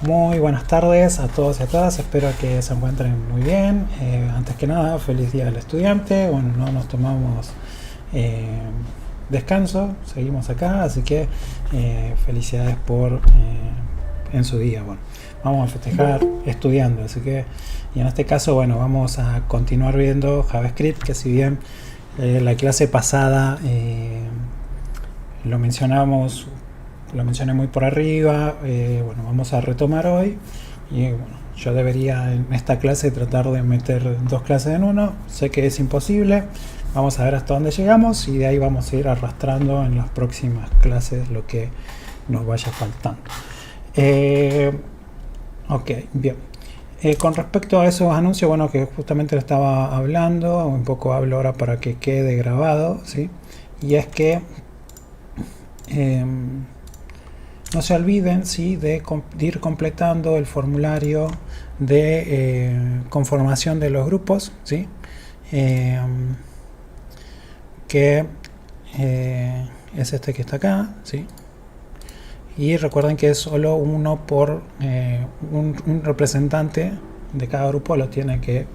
Muy buenas tardes a todos y a todas, espero que se encuentren muy bien. Antes que nada, feliz día del estudiante. Bueno, no nos tomamos descanso, seguimos acá, así que felicidades por en su día. Bueno, vamos a festejar estudiando, así que, y en este caso, bueno, vamos a continuar viendo JavaScript, que si bien la clase pasada lo mencioné muy por arriba, bueno, vamos a retomar hoy y bueno, yo debería en esta clase tratar de meter dos clases en uno. Sé que es imposible, vamos a ver hasta dónde llegamos y de ahí vamos a ir arrastrando en las próximas clases lo que nos vaya faltando. Ok, bien. Con respecto a esos anuncios, bueno, que justamente lo estaba hablando, un poco hablo ahora para que quede grabado, ¿sí? Y es que no se olviden, ¿sí?, de ir completando el formulario de conformación de los grupos, ¿sí? Que es este que está acá, ¿sí? Y recuerden que es solo uno por un representante de cada grupo lo tiene que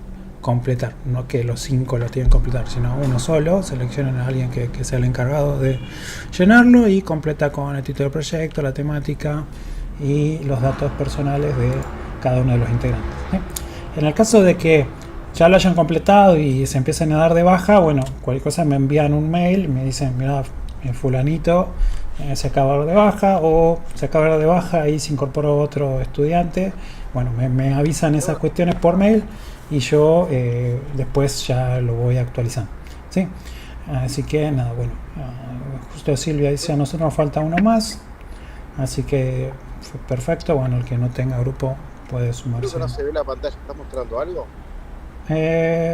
completar, no que los 5 lo tienen que completar, sino uno solo. Seleccionen a alguien que sea el encargado de llenarlo y completa con el título del proyecto, la temática y los datos personales de cada uno de los integrantes, ¿sí? En el caso de que ya lo hayan completado y se empiecen a dar de baja, bueno, cualquier cosa me envían un mail, me dicen, mira, fulanito se acaba de dar de baja, o se acaba de dar de baja y se incorporó otro estudiante. Bueno, me avisan esas cuestiones por mail y yo después ya lo voy actualizando, ¿sí? Así que nada, bueno, justo Silvia dice, a nosotros nos falta uno más, así que perfecto. Bueno, el que no tenga grupo puede sumarse. Creo que no se ve la pantalla, ¿está mostrando algo?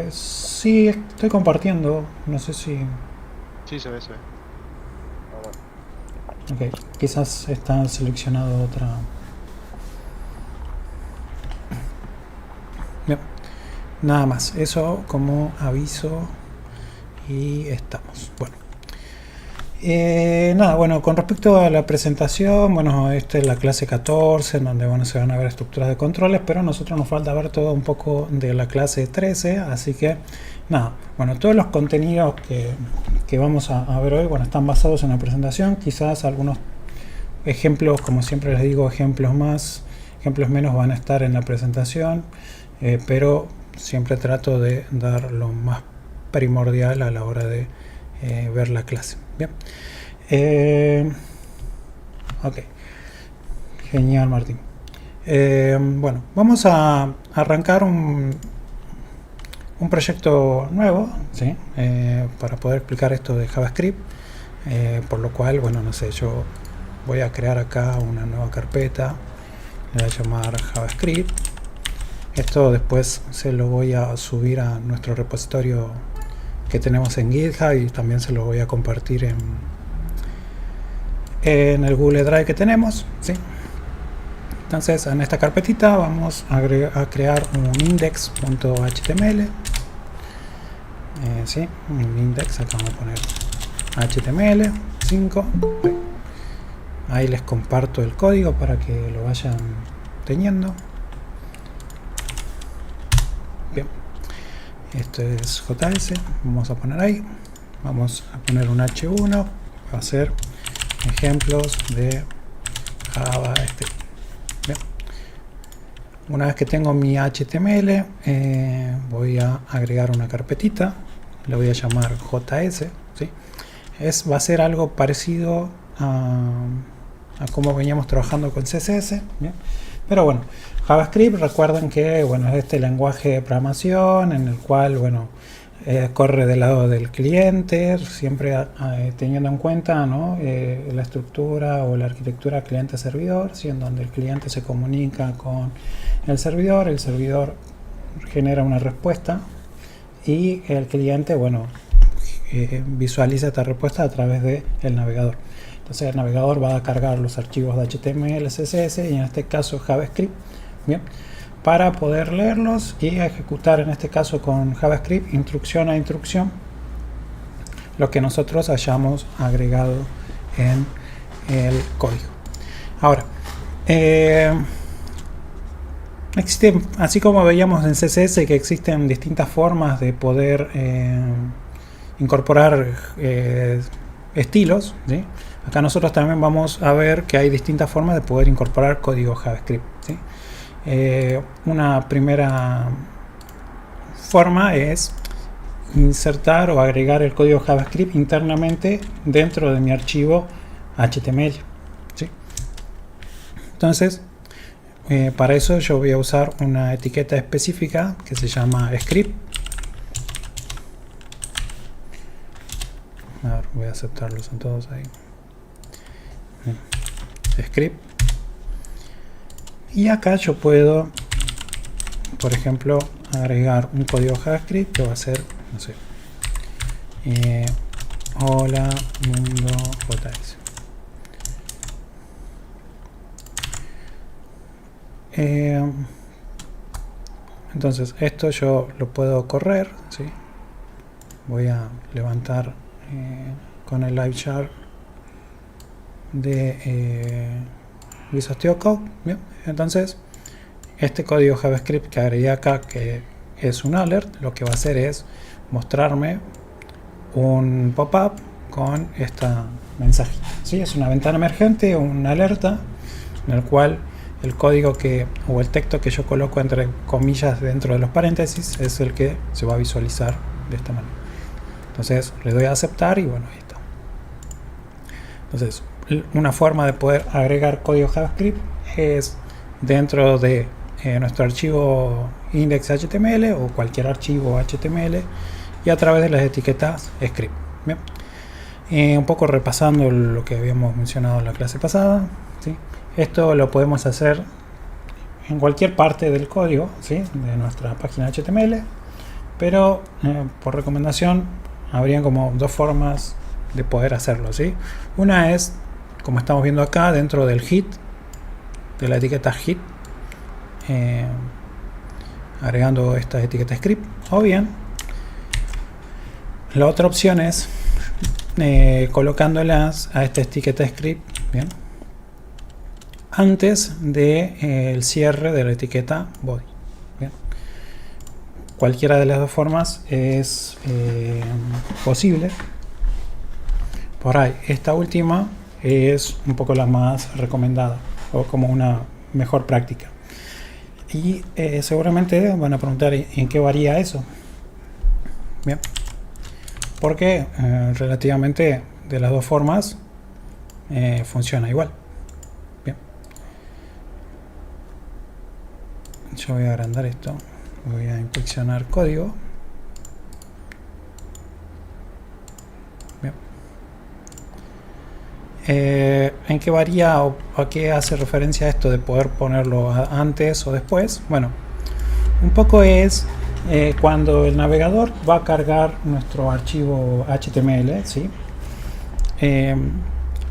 Sí, estoy compartiendo, no sé si... Sí, se ve, se ve. Ah, bueno. Ok, quizás está seleccionado otra... Bien. Nada más, eso como aviso y estamos. Bueno. Nada, bueno, con respecto a la presentación, bueno, esta es la clase 14, en donde bueno, se van a ver estructuras de controles, pero a nosotros nos falta ver todo un poco de la clase 13, así que nada, bueno, todos los contenidos que vamos a ver hoy, bueno, están basados en la presentación. Quizás algunos ejemplos, como siempre les digo, ejemplos más, ejemplos menos van a estar en la presentación, pero siempre trato de dar lo más primordial a la hora de ver la clase. Bien. Ok. Genial, Martín. Bueno, vamos a arrancar un proyecto nuevo, ¿sí? Para poder explicar esto de JavaScript. Por lo cual, bueno, no sé, yo voy a crear acá una nueva carpeta. Le voy a llamar JavaScript. Esto después se lo voy a subir a nuestro repositorio que tenemos en GitHub y también se lo voy a compartir en el Google Drive que tenemos, ¿sí? Entonces en esta carpetita vamos a crear un index.html, ¿sí? Un index, acá vamos a poner HTML5. Ahí les comparto el código para que lo vayan teniendo. Bien. Esto es JS, vamos a poner ahí, vamos a poner un H1, va a ser ejemplos de JavaScript. Bien. Una vez que tengo mi HTML, voy a agregar una carpetita, la voy a llamar JS, ¿sí? Va a ser algo parecido a cómo veníamos trabajando con CSS, ¿bien? Pero bueno, JavaScript, recuerden que bueno, es este lenguaje de programación en el cual bueno, corre del lado del cliente, siempre teniendo en cuenta, ¿no?, la estructura o la arquitectura cliente-servidor, ¿sí?, en donde el cliente se comunica con el servidor genera una respuesta y el cliente, bueno, visualiza esta respuesta a través del navegador. Entonces el navegador va a cargar los archivos de HTML, CSS y en este caso JavaScript, bien, para poder leerlos y ejecutar en este caso con JavaScript instrucción a instrucción lo que nosotros hayamos agregado en el código. Ahora, Existen, así como veíamos en CSS que existen distintas formas de poder incorporar estilos, ¿sí? Acá nosotros también vamos a ver que hay distintas formas de poder incorporar código JavaScript, ¿sí? Una primera forma es insertar o agregar el código JavaScript internamente dentro de mi archivo HTML, ¿sí? Entonces, para eso yo voy a usar una etiqueta específica que se llama script. A ver, voy a aceptarlos en todos ahí. Bien. Script. Y acá yo puedo, por ejemplo, agregar un código JavaScript que va a ser, no sé, hola mundo JS. Entonces esto yo lo puedo correr, ¿sí? Voy a levantar con el live chart de Visual Studio Code. Bien. Entonces este código JavaScript que agregué acá, que es un alert, lo que va a hacer es mostrarme un pop-up con este mensaje, ¿sí? Es una ventana emergente, una alerta en el cual el código o el texto que yo coloco entre comillas dentro de los paréntesis es el que se va a visualizar de esta manera. Entonces le doy a aceptar y bueno, ahí está. Entonces, una forma de poder agregar código JavaScript es dentro de nuestro archivo index.html o cualquier archivo HTML y a través de las etiquetas script. Bien. Un poco repasando lo que habíamos mencionado en la clase pasada, ¿sí? Esto lo podemos hacer en cualquier parte del código, ¿sí? De nuestra página HTML, pero por recomendación habrían como dos formas de poder hacerlo, ¿sí? Una es, como estamos viendo acá, dentro del hit, de la etiqueta hit, agregando esta etiqueta script, o bien la otra opción es colocándolas a esta etiqueta script, bien, antes de el cierre de la etiqueta body. Bien. Cualquiera de las dos formas es posible. Por ahí, esta última es un poco la más recomendada o como una mejor práctica. Y seguramente van a preguntar en qué varía eso. Bien. Porque relativamente de las dos formas funciona igual. Bien. Yo voy a agrandar esto. Voy a inspeccionar código. Bien. ¿En qué varía o a qué hace referencia esto de poder ponerlo antes o después? Bueno, un poco es cuando el navegador va a cargar nuestro archivo HTML, ¿sí?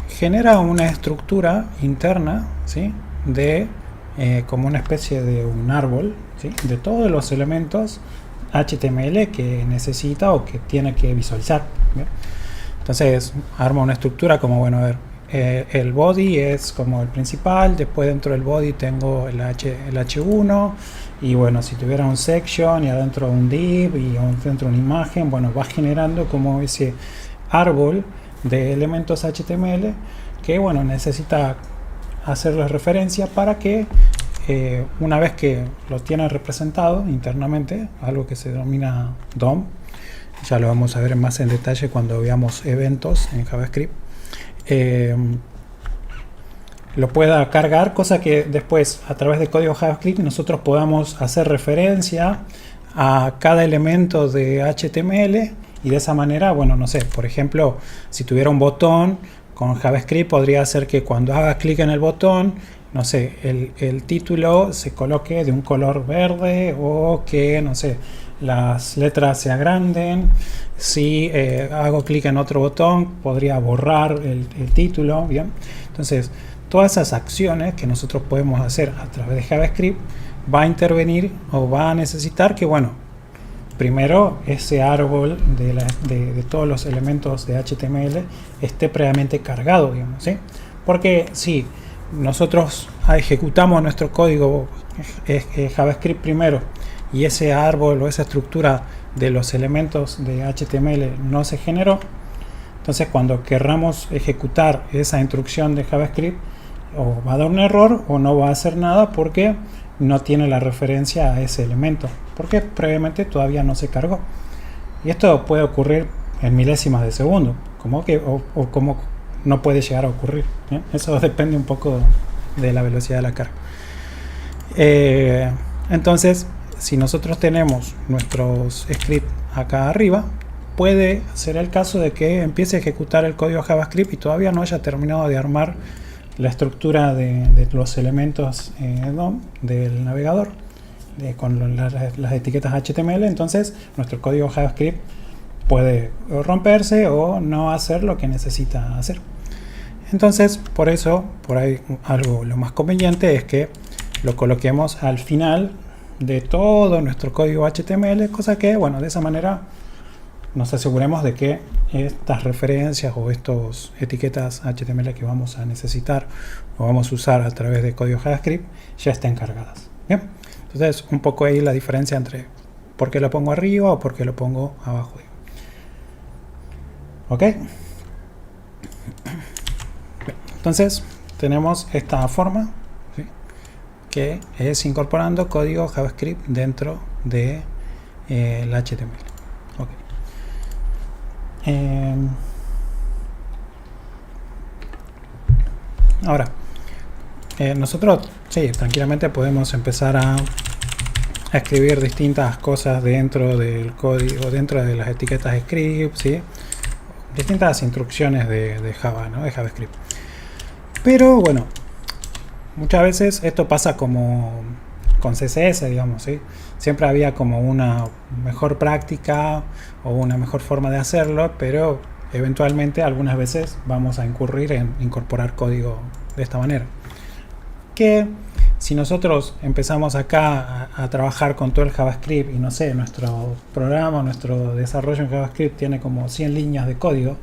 Genera una estructura interna, ¿sí? De como una especie de un árbol, ¿sí? De todos los elementos HTML que necesita o que tiene que visualizar. ¿Bien? Entonces arma una estructura como, bueno, a ver, el body es como el principal, después dentro del body tengo el H1 y bueno, si tuviera un section y adentro un div y dentro una imagen, bueno, va generando como ese árbol de elementos HTML que bueno, necesita hacerles referencia para que una vez que lo tiene representado internamente, algo que se denomina DOM, ya lo vamos a ver más en detalle cuando veamos eventos en JavaScript, lo pueda cargar, cosa que después a través de código JavaScript nosotros podamos hacer referencia a cada elemento de HTML y de esa manera, bueno, no sé, por ejemplo, si tuviera un botón con JavaScript podría hacer que cuando haga clic en el botón, no sé, el título se coloque de un color verde o que, no sé, las letras se agranden. Si hago clic en otro botón podría borrar el título. Bien, entonces todas esas acciones que nosotros podemos hacer a través de JavaScript va a intervenir o va a necesitar que, bueno, primero ese árbol de todos los elementos de HTML esté previamente cargado, digamos, ¿sí? Porque sí, nosotros ejecutamos nuestro código JavaScript primero y ese árbol o esa estructura de los elementos de HTML no se generó, entonces cuando querramos ejecutar esa instrucción de JavaScript, o va a dar un error o no va a hacer nada porque no tiene la referencia a ese elemento, porque previamente todavía no se cargó. Y esto puede ocurrir en milésimas de segundo, como no puede llegar a ocurrir, ¿bien? Eso depende un poco de la velocidad de la carga. Entonces, si nosotros tenemos nuestros scripts acá arriba, puede ser el caso de que empiece a ejecutar el código JavaScript y todavía no haya terminado de armar la estructura de los elementos DOM del navegador con las etiquetas HTML. Entonces nuestro código JavaScript puede romperse o no hacer lo que necesita hacer. Entonces, por eso, por ahí lo más conveniente es que lo coloquemos al final de todo nuestro código HTML, cosa que, bueno, de esa manera nos aseguremos de que estas referencias o estas etiquetas HTML que vamos a necesitar o vamos a usar a través de código JavaScript ya estén cargadas. Bien, entonces un poco ahí la diferencia entre por qué lo pongo arriba o por qué lo pongo abajo. Ok. Entonces tenemos esta forma, ¿sí?, que es incorporando código JavaScript dentro de el HTML. Okay. Ahora, nosotros tranquilamente podemos empezar a escribir distintas cosas dentro del código, dentro de las etiquetas script, ¿sí?, distintas instrucciones de Java, ¿no?, de JavaScript. Pero bueno, muchas veces esto pasa como con CSS, digamos, ¿sí? Siempre había como una mejor práctica o una mejor forma de hacerlo, pero eventualmente algunas veces vamos a incurrir en incorporar código de esta manera. Que si nosotros empezamos acá a trabajar con todo el JavaScript y no sé, nuestro programa, nuestro desarrollo en JavaScript tiene como 100 líneas de código,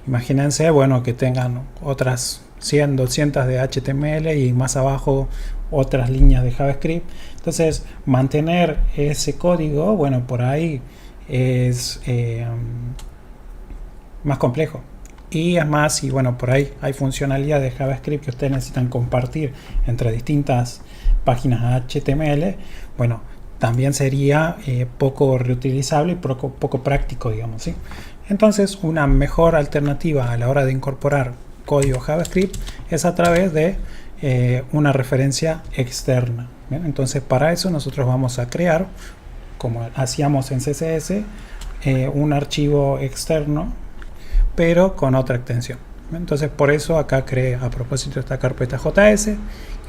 imagínense, bueno, que tengan otras 100, 200 de HTML y más abajo otras líneas de JavaScript. Entonces, mantener ese código, bueno, por ahí es más complejo. Y es más, y bueno, por ahí hay funcionalidades de JavaScript que ustedes necesitan compartir entre distintas páginas HTML. Bueno, también sería poco reutilizable y poco práctico, digamos, ¿sí? Entonces, una mejor alternativa a la hora de incorporar código JavaScript es a través de una referencia externa. ¿Bien? Entonces, para eso nosotros vamos a crear, como hacíamos en CSS, un archivo externo, pero con otra extensión. Entonces, por eso acá creé a propósito esta carpeta JS,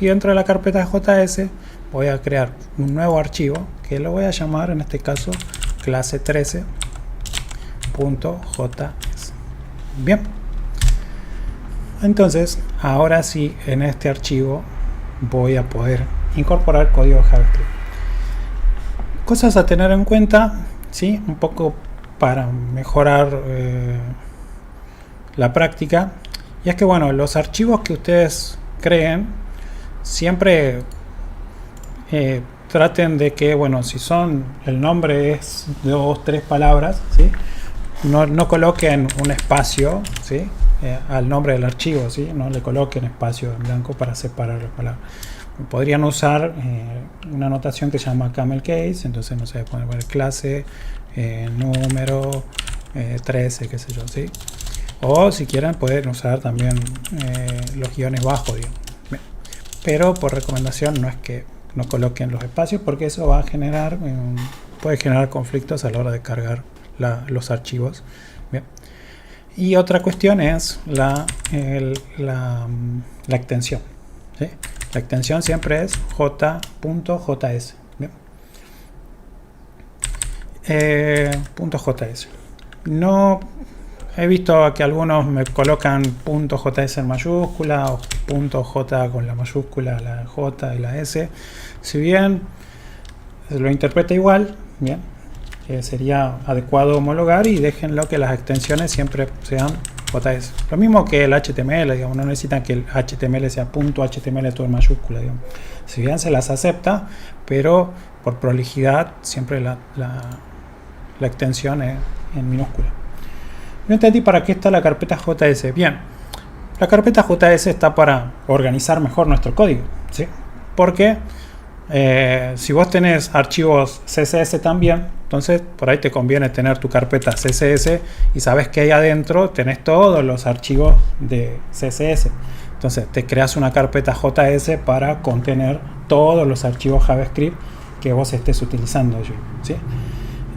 y dentro de la carpeta JS voy a crear un nuevo archivo que lo voy a llamar, en este caso, clase 13.js. Bien. Entonces, ahora sí, en este archivo voy a poder incorporar código JavaScript. Cosas a tener en cuenta, ¿sí?, un poco para mejorar la práctica. Y es que, bueno, los archivos que ustedes creen, siempre traten de que, bueno, si son, el nombre es 2, 3 palabras, ¿sí?, no coloquen un espacio, ¿sí?, al nombre del archivo, ¿sí?, no le coloquen espacio en blanco para separar las palabras. Podrían usar una notación que se llama camel case. Entonces, no sé, pueden poner clase número 13, qué sé yo, ¿sí? O si quieren pueden usar también los guiones bajos, digamos. Pero por recomendación no es que no coloquen los espacios, porque eso va a generar puede generar conflictos a la hora de cargar los archivos. Bien. Y otra cuestión es la extensión, ¿sí? La extensión siempre es j.js. .js. No he visto que algunos me colocan .js en mayúscula o .j con la mayúscula, la j y la s. Si bien lo interpreta igual, bien, sería adecuado homologar y déjenlo que las extensiones siempre sean JS. Lo mismo que el HTML, digamos, no necesitan que el HTML sea .html todo en mayúscula, digamos. Si bien se las acepta, pero por prolijidad siempre la extensión es en minúscula. No entendí para qué está la carpeta JS. Bien, la carpeta JS está para organizar mejor nuestro código, ¿sí? Porque si vos tenés archivos CSS también, entonces por ahí te conviene tener tu carpeta CSS y sabes que ahí adentro tenés todos los archivos de CSS. Entonces te creas una carpeta JS para contener todos los archivos JavaScript que vos estés utilizando, ¿sí?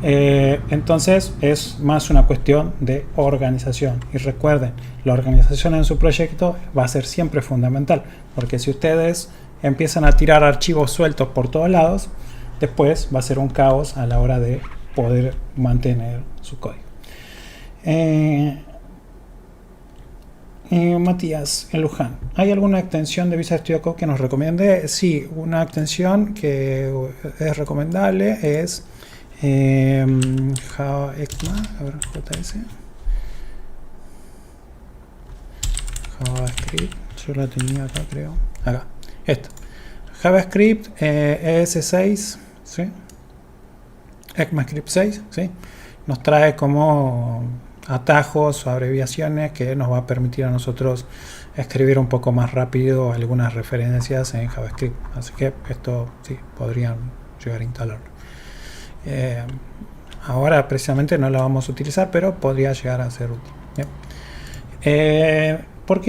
Entonces es más una cuestión de organización. Y recuerden, la organización en su proyecto va a ser siempre fundamental, porque si ustedes empiezan a tirar archivos sueltos por todos lados, después va a ser un caos a la hora de poder mantener su código. Matías en Luján, ¿hay alguna extensión de Visual Studio Code que nos recomiende? Sí, una extensión que es recomendable es JS, JavaScript, yo la tenía acá, creo. Acá, esta. JavaScript ES6, ¿sí? ECMAScript 6, ¿sí? Nos trae como atajos o abreviaciones que nos va a permitir a nosotros escribir un poco más rápido algunas referencias en JavaScript. Así que esto sí, podrían llegar a instalarlo. Ahora precisamente no la vamos a utilizar, pero podría llegar a ser útil. ¿Por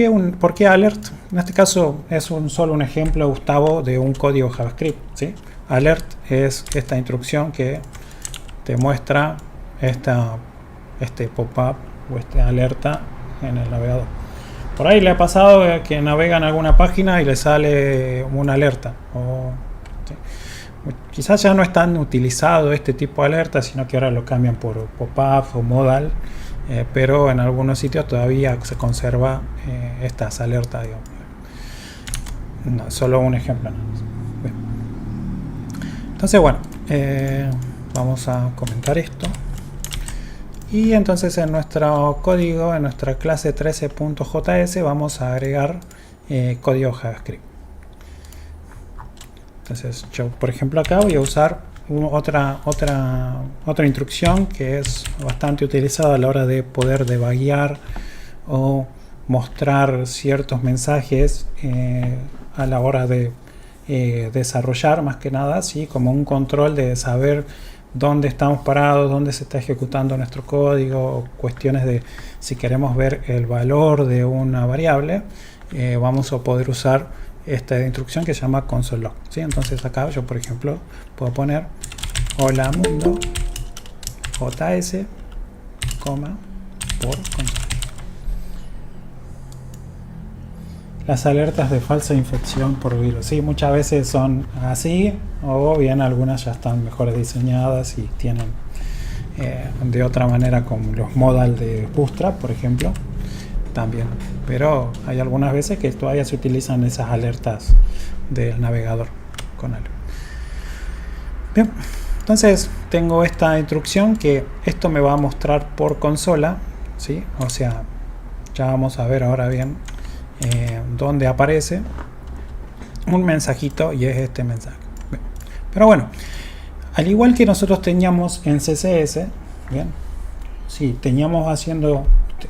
qué alert? En este caso es solo un ejemplo, Gustavo, de un código JavaScript, ¿sí? Alert es esta instrucción que te muestra este pop-up o esta alerta en el navegador. Por ahí le ha pasado que navega en alguna página y le sale una alerta. ¿Sí? Quizás ya no es tan utilizado este tipo de alertas, sino que ahora lo cambian por pop-up o modal, pero en algunos sitios todavía se conserva estas alertas, digamos. No, solo un ejemplo. Entonces, bueno, vamos a comentar esto. Y entonces en nuestro código, en nuestra clase 13.js, vamos a agregar código JavaScript. Entonces yo, por ejemplo, acá voy a usar otra instrucción que es bastante utilizada a la hora de poder debuguear o mostrar ciertos mensajes a la hora de desarrollar, más que nada, ¿sí? Como un control de saber dónde estamos parados, dónde se está ejecutando nuestro código, cuestiones de si queremos ver el valor de una variable, vamos a poder usar esta instrucción que se llama console.log, ¿sí? Entonces acá yo, por ejemplo, puedo poner hola mundo js, por console. Las alertas de falsa infección por virus, sí, muchas veces son así, o bien algunas ya están mejor diseñadas y tienen de otra manera, como los modal de Bootstrap, por ejemplo, también. Pero hay algunas veces que todavía se utilizan esas alertas del navegador con algo. Bien, entonces tengo esta instrucción que esto me va a mostrar por consola, ¿sí? O sea, ya vamos a ver ahora bien donde aparece un mensajito, y es este mensaje. Bien. Pero bueno, al igual que nosotros teníamos en CSS, bien, si teníamos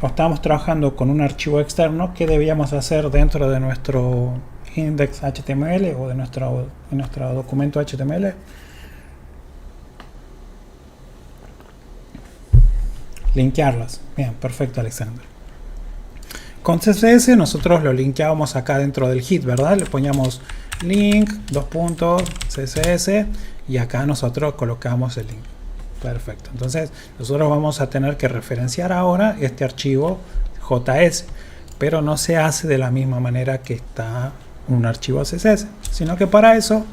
estábamos trabajando con un archivo externo, ¿qué debíamos hacer dentro de nuestro index HTML o de nuestro documento HTML? Linkearlas. Bien, perfecto, Alexander. Con CSS nosotros lo linkeábamos acá dentro del hit, ¿verdad? Le poníamos link, CSS, y acá nosotros colocamos el link. Perfecto. Entonces nosotros vamos a tener que referenciar ahora este archivo JS, pero no se hace de la misma manera que está un archivo CSS, sino que para eso,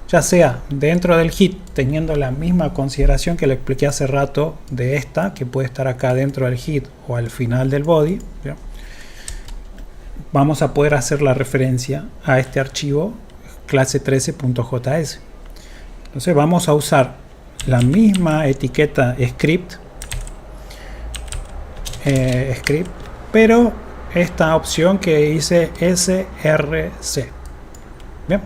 ya sea dentro del hit, teniendo la misma consideración que le expliqué hace rato de esta, que puede estar acá dentro del hit o al final del body, ¿sí? Vamos a poder hacer la referencia a este archivo clase 13.js. Entonces vamos a usar la misma etiqueta script, pero esta opción que dice src. Bien,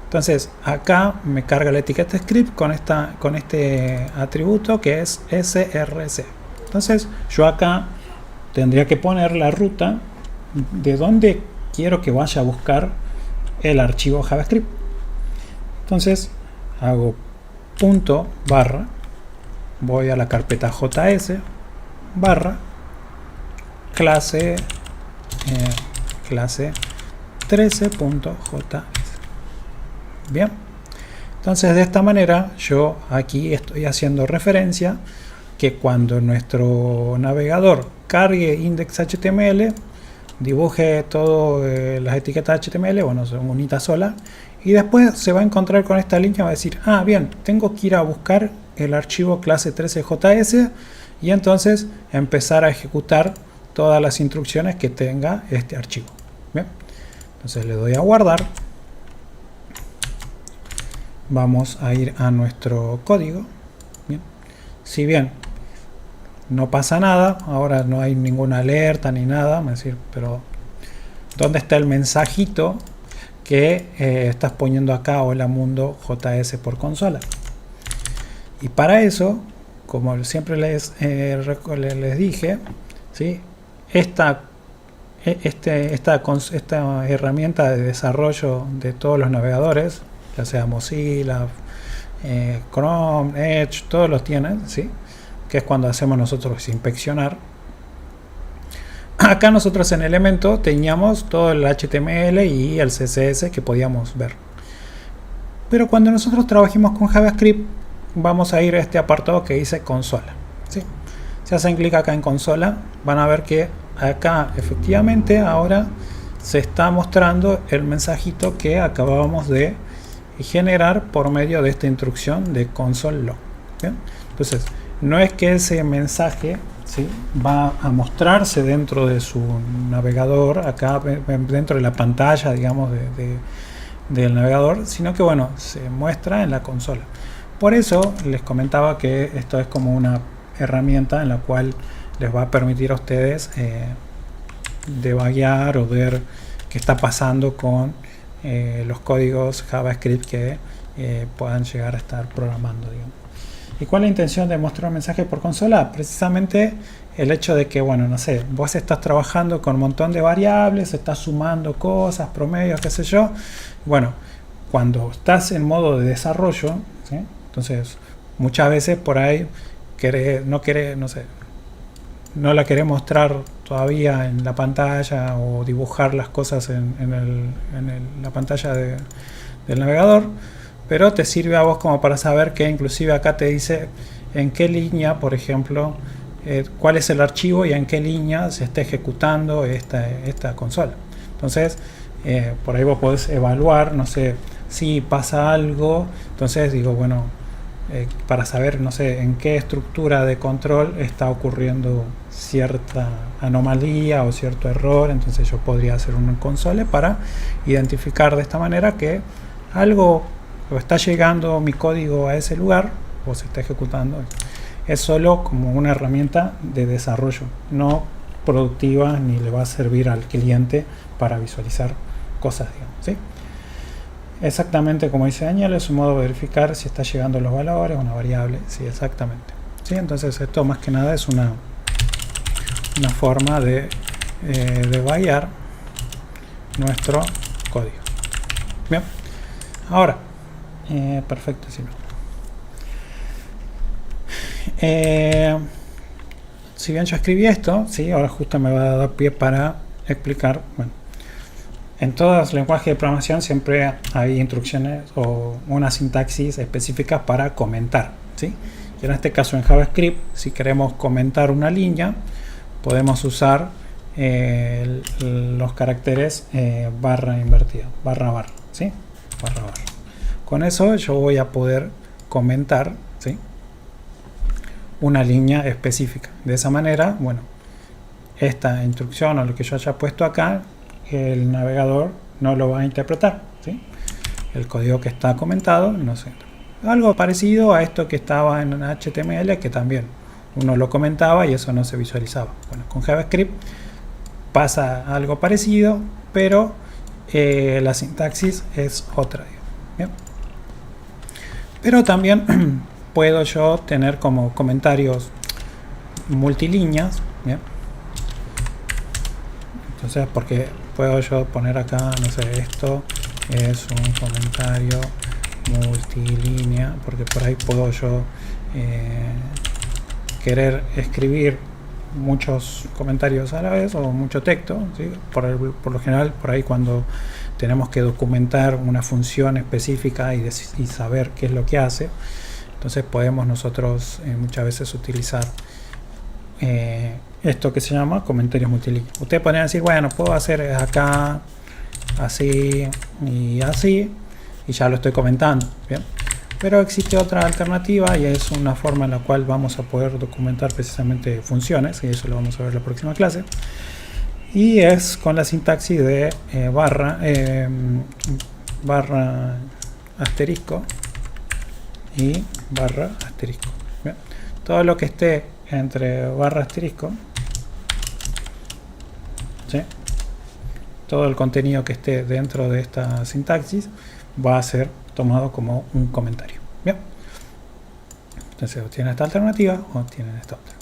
entonces acá me carga la etiqueta script con este atributo que es src. Entonces yo acá tendría que poner la ruta de donde quiero que vaya a buscar el archivo JavaScript. Entonces hago punto barra, voy a la carpeta JS barra clase 13.js. Bien, entonces de esta manera yo aquí estoy haciendo referencia que cuando nuestro navegador cargue index.html, dibuje todas las etiquetas HTML, bueno, son unitas sola, y después se va a encontrar con esta línea, va a decir, ah, bien, tengo que ir a buscar el archivo clase 13js y entonces empezar a ejecutar todas las instrucciones que tenga este archivo. Bien, entonces le doy a guardar. Vamos a ir a nuestro código. Bien, si bien no pasa nada, ahora no hay ninguna alerta ni nada, es decir, pero ¿dónde está el mensajito que estás poniendo acá? Hola mundo JS por consola. Y para eso, como siempre les dije, ¿sí? Esta herramienta de desarrollo de todos los navegadores, ya sea Mozilla, Chrome, Edge, todos los tienen, ¿sí? Que es cuando hacemos nosotros inspeccionar. Acá nosotros en Elementor teníamos todo el HTML y el CSS que podíamos ver. Pero cuando nosotros trabajemos con JavaScript, vamos a ir a este apartado que dice consola, ¿sí? Si hacen clic acá en consola, van a ver que acá efectivamente ahora se está mostrando el mensajito que acabábamos de generar por medio de esta instrucción de console log. ¿Bien? Entonces, no es que ese mensaje, ¿sí?, va a mostrarse dentro de su navegador, acá dentro de la pantalla, digamos, del navegador, sino que, bueno, se muestra en la consola. Por eso les comentaba que esto es como una herramienta en la cual les va a permitir a ustedes debuguear o ver qué está pasando con los códigos JavaScript que puedan llegar a estar programando, digamos. ¿Y cuál es la intención de mostrar un mensaje por consola? Precisamente el hecho de que, bueno, no sé, vos estás trabajando con un montón de variables, estás sumando cosas, promedios, qué sé yo. Bueno, cuando estás en modo de desarrollo, ¿sí?, entonces muchas veces por ahí no la querés mostrar todavía en la pantalla o dibujar las cosas en la pantalla del navegador, pero te sirve a vos como para saber que inclusive acá te dice en qué línea, por ejemplo, cuál es el archivo y en qué línea se está ejecutando esta consola. Entonces por ahí vos podés evaluar, no sé, si pasa algo, entonces digo, bueno, para saber, no sé, en qué estructura de control está ocurriendo cierta anomalía o cierto error, entonces yo podría hacer un console para identificar de esta manera que algo o está llegando mi código a ese lugar o se está ejecutando. Es solo como una herramienta de desarrollo, no productiva, ni le va a servir al cliente para visualizar cosas, digamos, ¿sí? Exactamente como dice Daniel, es un modo de verificar si está llegando los valores, una variable, sí, exactamente, ¿sí? Entonces esto más que nada es una forma de debuguear nuestro código. Bien, ahora perfecto, sí. Si bien yo escribí esto, ¿sí?, ahora justo me va a dar pie para explicar. Bueno, en todos los lenguajes de programación siempre hay instrucciones o una sintaxis específica para comentar, ¿sí? Y en este caso en JavaScript, si queremos comentar una línea, podemos usar los caracteres barra invertida, barra, ¿sí? Barra. Con eso yo voy a poder comentar, ¿sí?, una línea específica. De esa manera, bueno, esta instrucción o lo que yo haya puesto acá, el navegador no lo va a interpretar, ¿sí? El código que está comentado, no sé. Algo parecido a esto que estaba en HTML, que también uno lo comentaba y eso no se visualizaba. Bueno, con JavaScript pasa algo parecido, pero la sintaxis es otra. ¿Bien? Pero también puedo yo tener como comentarios multilíneas. ¿Bien? Entonces, porque puedo yo poner acá, no sé, esto es un comentario multilínea, porque por ahí puedo yo querer escribir muchos comentarios a la vez o mucho texto, ¿sí? Por lo general, por ahí cuando tenemos que documentar una función específica y saber qué es lo que hace, entonces podemos nosotros muchas veces utilizar esto que se llama comentarios multilíneas. Ustedes podrían decir, bueno, puedo hacer acá así y así y ya lo estoy comentando, ¿bien? Pero existe otra alternativa y es una forma en la cual vamos a poder documentar precisamente funciones, y eso lo vamos a ver en la próxima clase, y es con la sintaxis de barra asterisco y barra asterisco. ¿Bien? Todo lo que esté entre barra asterisco, ¿sí? Todo el contenido que esté dentro de esta sintaxis va a ser tomado como un comentario. Bien, entonces o tienen esta alternativa o tienen esta otra.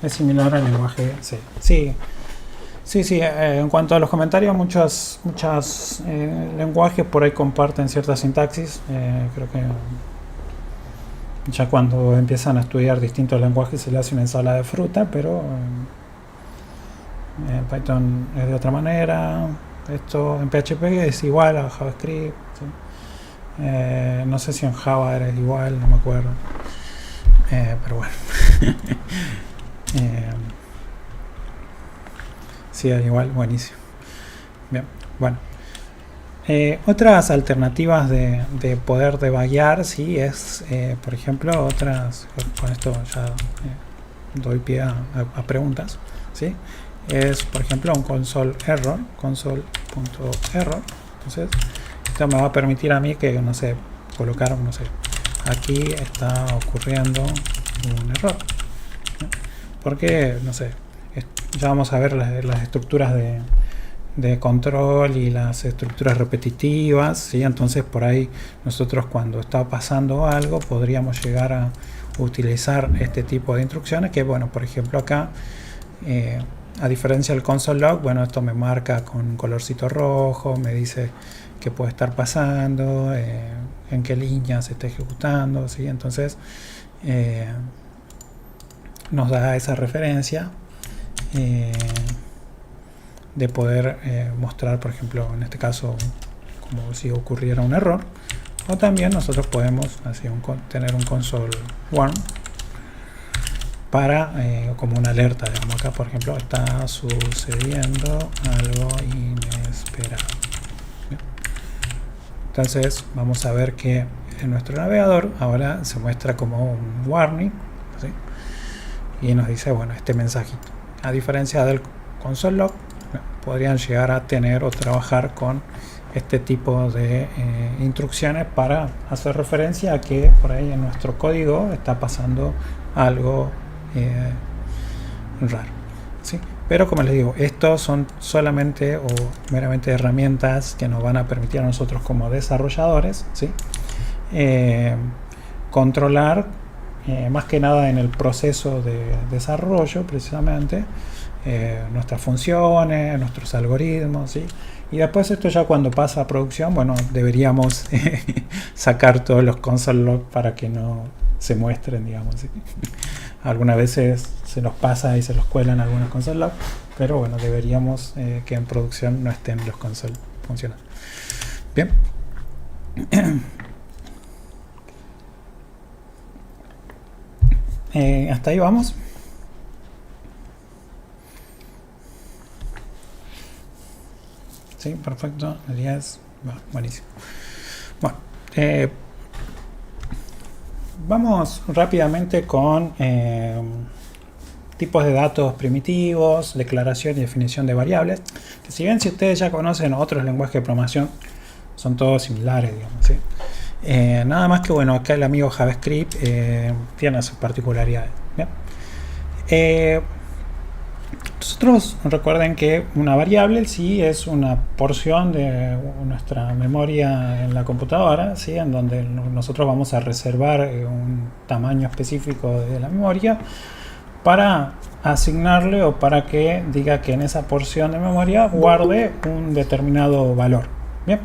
Es similar al lenguaje C. Sí, en cuanto a los comentarios, muchos lenguajes por ahí comparten cierta sintaxis. Creo que ya cuando empiezan a estudiar distintos lenguajes se le hace una ensalada de fruta, pero en Python es de otra manera. Esto en PHP es igual a JavaScript, ¿sí? No sé si en Java era igual, no me acuerdo, pero bueno. Sí, era igual, buenísimo. Bien, bueno. Otras alternativas de poder debuguear, sí, es, por ejemplo, otras, con esto ya doy pie a preguntas, ¿sí? Es, por ejemplo, un console.error. Entonces, esto me va a permitir a mí que, no sé, colocar, no sé, aquí está ocurriendo un error, ¿no? Porque, no sé, ya vamos a ver las estructuras de control y las estructuras repetitivas, ¿sí? Entonces, por ahí nosotros cuando está pasando algo podríamos llegar a utilizar este tipo de instrucciones que, bueno, por ejemplo, acá a diferencia del console log, bueno, esto me marca con un colorcito rojo, me dice qué puede estar pasando, en qué línea se está ejecutando, ¿sí? Entonces nos da esa referencia de poder mostrar, por ejemplo, en este caso, como si ocurriera un error, o también nosotros podemos así tener un console warn para como una alerta, digamos, acá por ejemplo está sucediendo algo inesperado. ¿Bien? Entonces vamos a ver que en nuestro navegador ahora se muestra como un warning, ¿sí? Y nos dice, bueno, este mensajito, a diferencia del console log, podrían llegar a tener o trabajar con este tipo de instrucciones para hacer referencia a que por ahí en nuestro código está pasando algo raro, ¿sí? Pero como les digo, estos son solamente o meramente herramientas que nos van a permitir a nosotros como desarrolladores, ¿sí? Controlar más que nada en el proceso de desarrollo precisamente nuestras funciones, nuestros algoritmos, ¿sí? Y después esto ya cuando pasa a producción, bueno, deberíamos sacar todos los console log para que no se muestren, digamos, ¿sí? Algunas veces se nos pasa y se los cuelan algunos console log, pero bueno, deberíamos que en producción no estén los console funcionando. Bien. Hasta ahí vamos. Sí, perfecto. Elías, buenísimo. Bueno, vamos rápidamente con tipos de datos primitivos, declaración y definición de variables. Que si bien si ustedes ya conocen otros lenguajes de programación, son todos similares, digamos, ¿sí? Nada más que, bueno, acá el amigo JavaScript tiene sus particularidades, ¿bien? Nosotros recuerden que una variable sí es una porción de nuestra memoria en la computadora, ¿sí? En donde nosotros vamos a reservar un tamaño específico de la memoria para asignarle o para que diga que en esa porción de memoria guarde un determinado valor. Bien,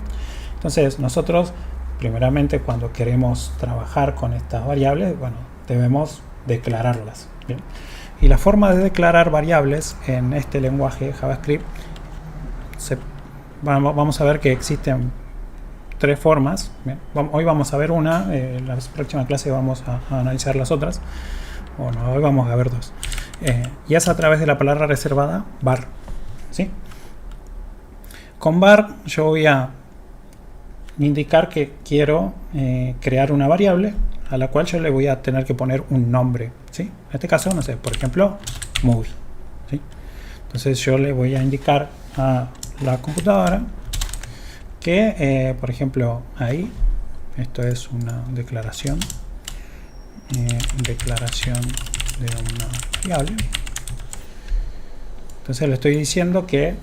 entonces nosotros primeramente cuando queremos trabajar con estas variables, bueno, debemos declararlas. Bien. Y la forma de declarar variables en este lenguaje JavaScript, vamos a ver que existen tres formas. Bien, hoy vamos a ver una, en la próxima clase vamos a analizar las otras. Bueno, hoy vamos a ver dos. Y es a través de la palabra reservada var. ¿Sí? Con var yo voy a indicar que quiero crear una variable a la cual yo le voy a tener que poner un nombre, ¿sí? En este caso, no sé, por ejemplo, movie, ¿sí? Entonces yo le voy a indicar a la computadora que, por ejemplo, ahí, esto es una declaración, declaración de una variable. Entonces le estoy diciendo que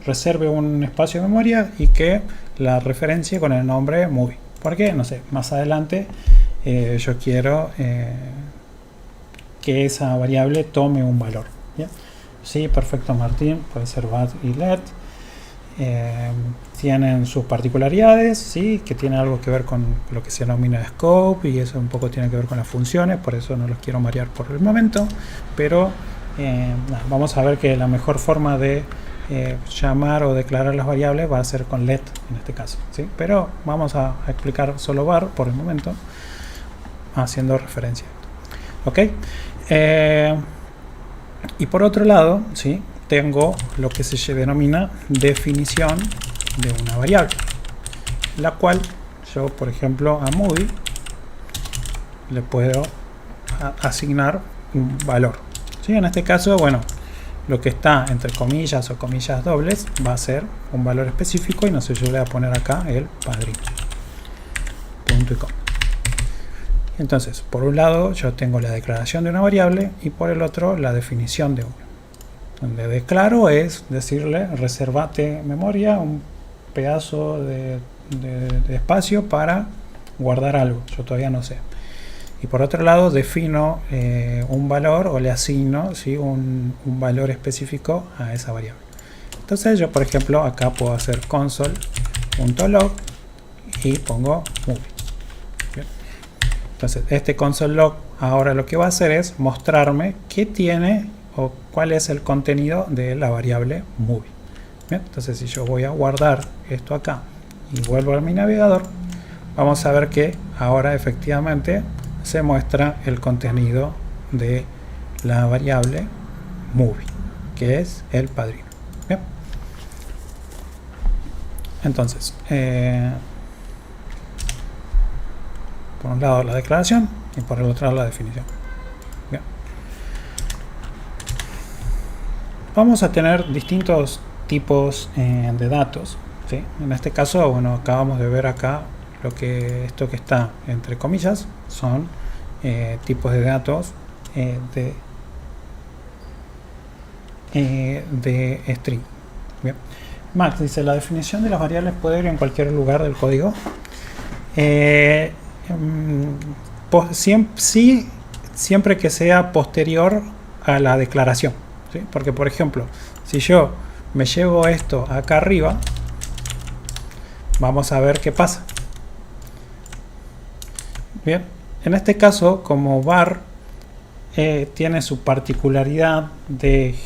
reserve un espacio de memoria y que la referencie con el nombre movie. Porque, no sé, más adelante yo quiero que esa variable tome un valor. ¿Bien? Sí, perfecto, Martín, puede ser bad y let. Tienen sus particularidades, ¿sí? Que tiene algo que ver con lo que se denomina scope y eso un poco tiene que ver con las funciones, por eso no los quiero marear por el momento. Pero vamos a ver que la mejor forma de llamar o declarar las variables va a ser con let en este caso, ¿sí? Pero vamos a explicar solo var por el momento haciendo referencia. Ok, y por otro lado, ¿sí? Tengo lo que se denomina definición de una variable, la cual yo, por ejemplo, a movie le puedo asignar un valor, ¿sí? En este caso, bueno, lo que está entre comillas o comillas dobles va a ser un valor específico y no sé, yo le voy a poner acá el padrino. Punto y coma. Entonces, por un lado yo tengo la declaración de una variable y por el otro la definición de una. Donde declaro es decirle reservate memoria, un pedazo de espacio para guardar algo, yo todavía no sé. Y por otro lado defino un valor o le asigno, ¿sí? un valor específico a esa variable. Entonces yo, por ejemplo, acá puedo hacer console.log y pongo movie. Bien. Entonces este console.log ahora lo que va a hacer es mostrarme qué tiene o cuál es el contenido de la variable movie. Bien. Entonces si yo voy a guardar esto acá y vuelvo a mi navegador, vamos a ver que ahora efectivamente se muestra el contenido de la variable movie, que es el padrino. Bien. Entonces, por un lado la declaración y por el otro lado la definición. Bien. Vamos a tener distintos tipos de datos, ¿sí? En este caso, bueno, acabamos de ver acá esto que está entre comillas son tipos de datos de string. Bien. Max dice, la definición de las variables puede ir en cualquier lugar del código. Siempre que sea posterior a la declaración, ¿sí? Porque, por ejemplo, si yo me llevo esto acá arriba, vamos a ver qué pasa. Bien, en este caso, como var tiene su particularidad de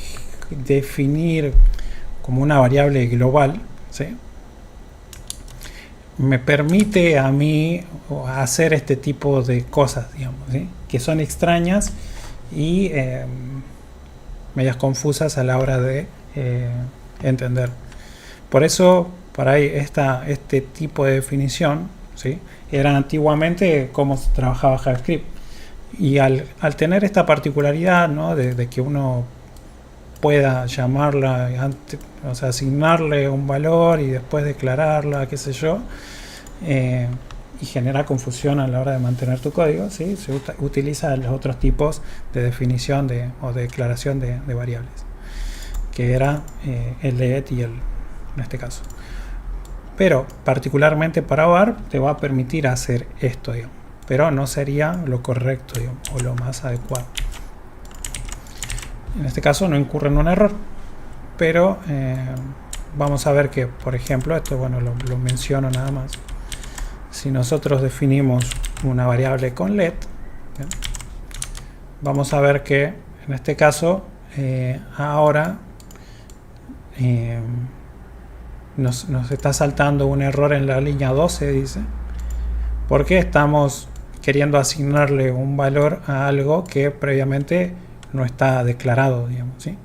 definir como una variable global, ¿sí? Me permite a mí hacer este tipo de cosas, digamos, ¿sí? Que son extrañas y medias confusas a la hora de entender. Por eso, para ahí este tipo de definición, ¿sí? Era antiguamente como se trabajaba JavaScript. Y al tener esta particularidad, ¿no? de que uno pueda llamarla, o sea, asignarle un valor y después declararla, qué sé yo, y genera confusión a la hora de mantener tu código, ¿sí? Se utiliza los otros tipos de definición o de declaración de variables, que era el let y el en este caso. Pero particularmente para var te va a permitir hacer esto, digamos, pero no sería lo correcto, digamos, o lo más adecuado. En este caso no incurre en un error, pero vamos a ver que, por ejemplo, esto, bueno, lo menciono nada más. Si nosotros definimos una variable con let, ¿bien? Vamos a ver que en este caso ahora nos está saltando un error en la línea 12, dice, porque estamos queriendo asignarle un valor a algo que previamente no está declarado, digamos, ¿sí?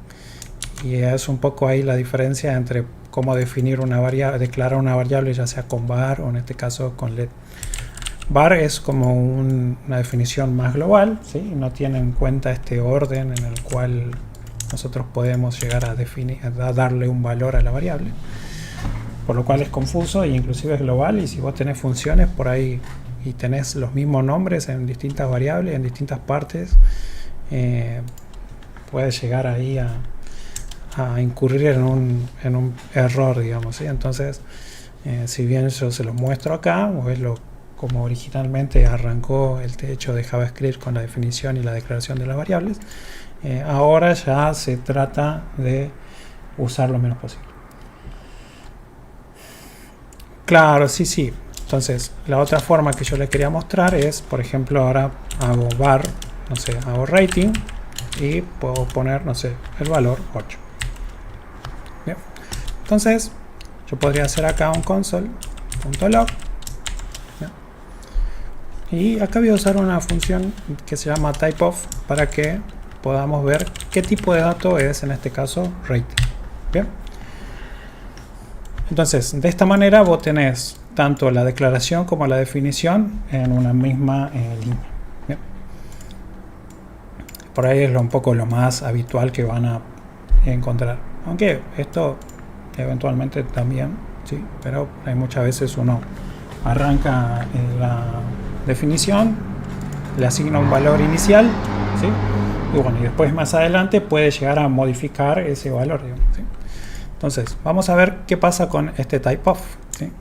Y es un poco ahí la diferencia entre cómo definir una variable, declarar una variable, ya sea con var o en este caso con let. Var es como una definición más global, ¿sí? No tiene en cuenta este orden en el cual nosotros podemos llegar a darle un valor a la variable, por lo cual es confuso e inclusive es global. Y si vos tenés funciones por ahí y tenés los mismos nombres en distintas variables, en distintas partes, puedes llegar ahí a incurrir en un error, digamos, ¿sí? Entonces, si bien yo se los muestro acá, o es como originalmente arrancó el hecho de JavaScript con la definición y la declaración de las variables, ahora ya se trata de usar lo menos posible. Claro, sí. Entonces, la otra forma que yo les quería mostrar es, por ejemplo, ahora hago var, no sé, hago rating y puedo poner, no sé, el valor 8. Bien. Entonces, yo podría hacer acá un console.log. Y acá voy a usar una función que se llama typeof para que podamos ver qué tipo de dato es, en este caso, rating. Bien. Entonces, de esta manera vos tenés tanto la declaración como la definición en una misma línea. Bien. Por ahí es un poco lo más habitual que van a encontrar. Aunque esto eventualmente también, sí, pero hay muchas veces uno arranca la definición, le asigna un valor inicial, ¿sí? Y bueno, y después más adelante puede llegar a modificar ese valor, digamos, ¿sí? Entonces, vamos a ver qué pasa con este typeof, ¿sí?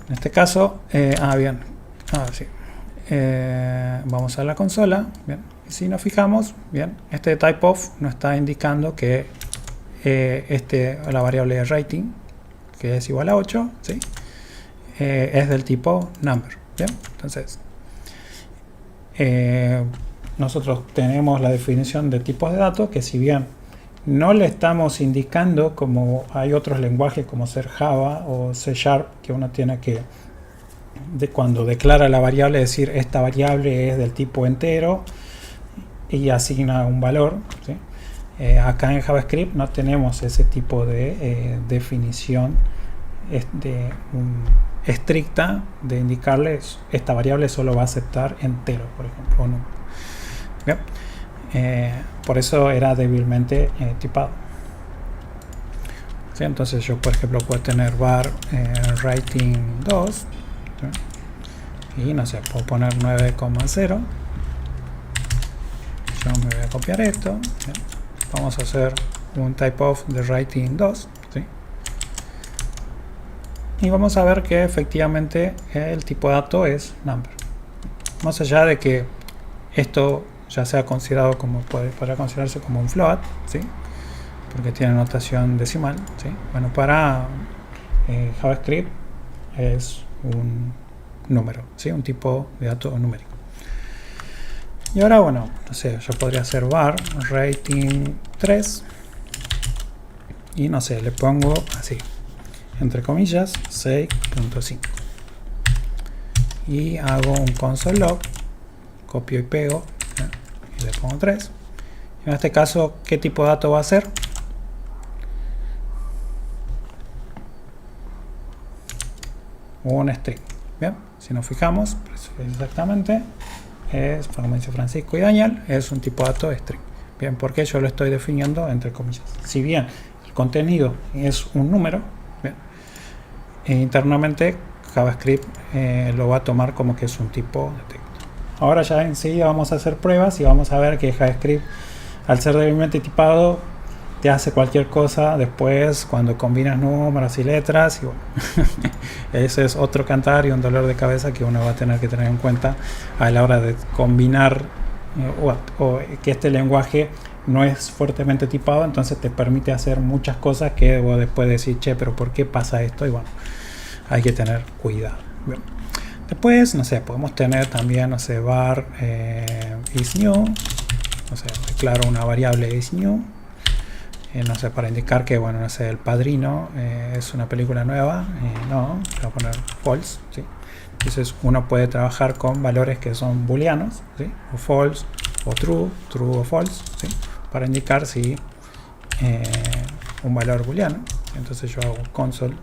En este caso, bien, sí. Vamos a la consola, bien. Y si nos fijamos, bien, este typeof nos está indicando que la variable de rating, que es igual a 8, ¿sí? Es del tipo number, bien. Entonces, nosotros tenemos la definición de tipos de datos que, si bien no le estamos indicando como hay otros lenguajes como ser Java o C#, que uno tiene que, cuando declara la variable, decir esta variable es del tipo entero y asigna un valor, ¿sí? Acá en JavaScript no tenemos ese tipo de definición estricta de indicarles esta variable solo va a aceptar entero, por ejemplo, o no. Bien. Por eso era débilmente tipado, ¿sí? Entonces yo, por ejemplo, puedo tener var rating 2, ¿sí? Y no sé, puedo poner 9,0. Yo me voy a copiar esto, ¿sí? Vamos a hacer un typeof de rating 2, ¿sí? Y vamos a ver que efectivamente el tipo de dato es number, más allá de que esto ya sea considerado como, podrá considerarse como un float, ¿sí? Porque tiene notación decimal, ¿sí? Bueno, para JavaScript es un número, ¿sí? Un tipo de dato numérico. Y ahora, bueno, no sé, yo podría hacer var rating 3 y no sé, le pongo así, entre comillas, 6.5 y hago un console log, copio y pego, y le pongo 3. En este caso, ¿qué tipo de dato va a ser? Un string. Bien, si nos fijamos, exactamente es, como dice Francisco y Daniel, es un tipo de dato string. Bien, porque yo lo estoy definiendo entre comillas. Si bien el contenido es un número, bien, internamente JavaScript lo va a tomar como que es un tipo de texto. Ahora ya enseguida vamos a hacer pruebas y vamos a ver que JavaScript, al ser débilmente tipado, te hace cualquier cosa después cuando combinas números y letras. Y bueno, ese es otro cantar y un dolor de cabeza que uno va a tener que tener en cuenta a la hora de combinar o que este lenguaje no es fuertemente tipado, entonces te permite hacer muchas cosas que vos después decís, che, pero ¿por qué pasa esto? Y bueno, hay que tener cuidado. Bien. Después, no sé, podemos tener también, no sé, var isNew, no sé, declaro una variable isNew, no sé, para indicar que, bueno, no sé, El Padrino es una película nueva, no, voy a poner false, ¿sí? Entonces uno puede trabajar con valores que son booleanos, ¿sí? O false, o true, true o false, ¿sí? Para indicar si un valor booleano. Entonces yo hago console.log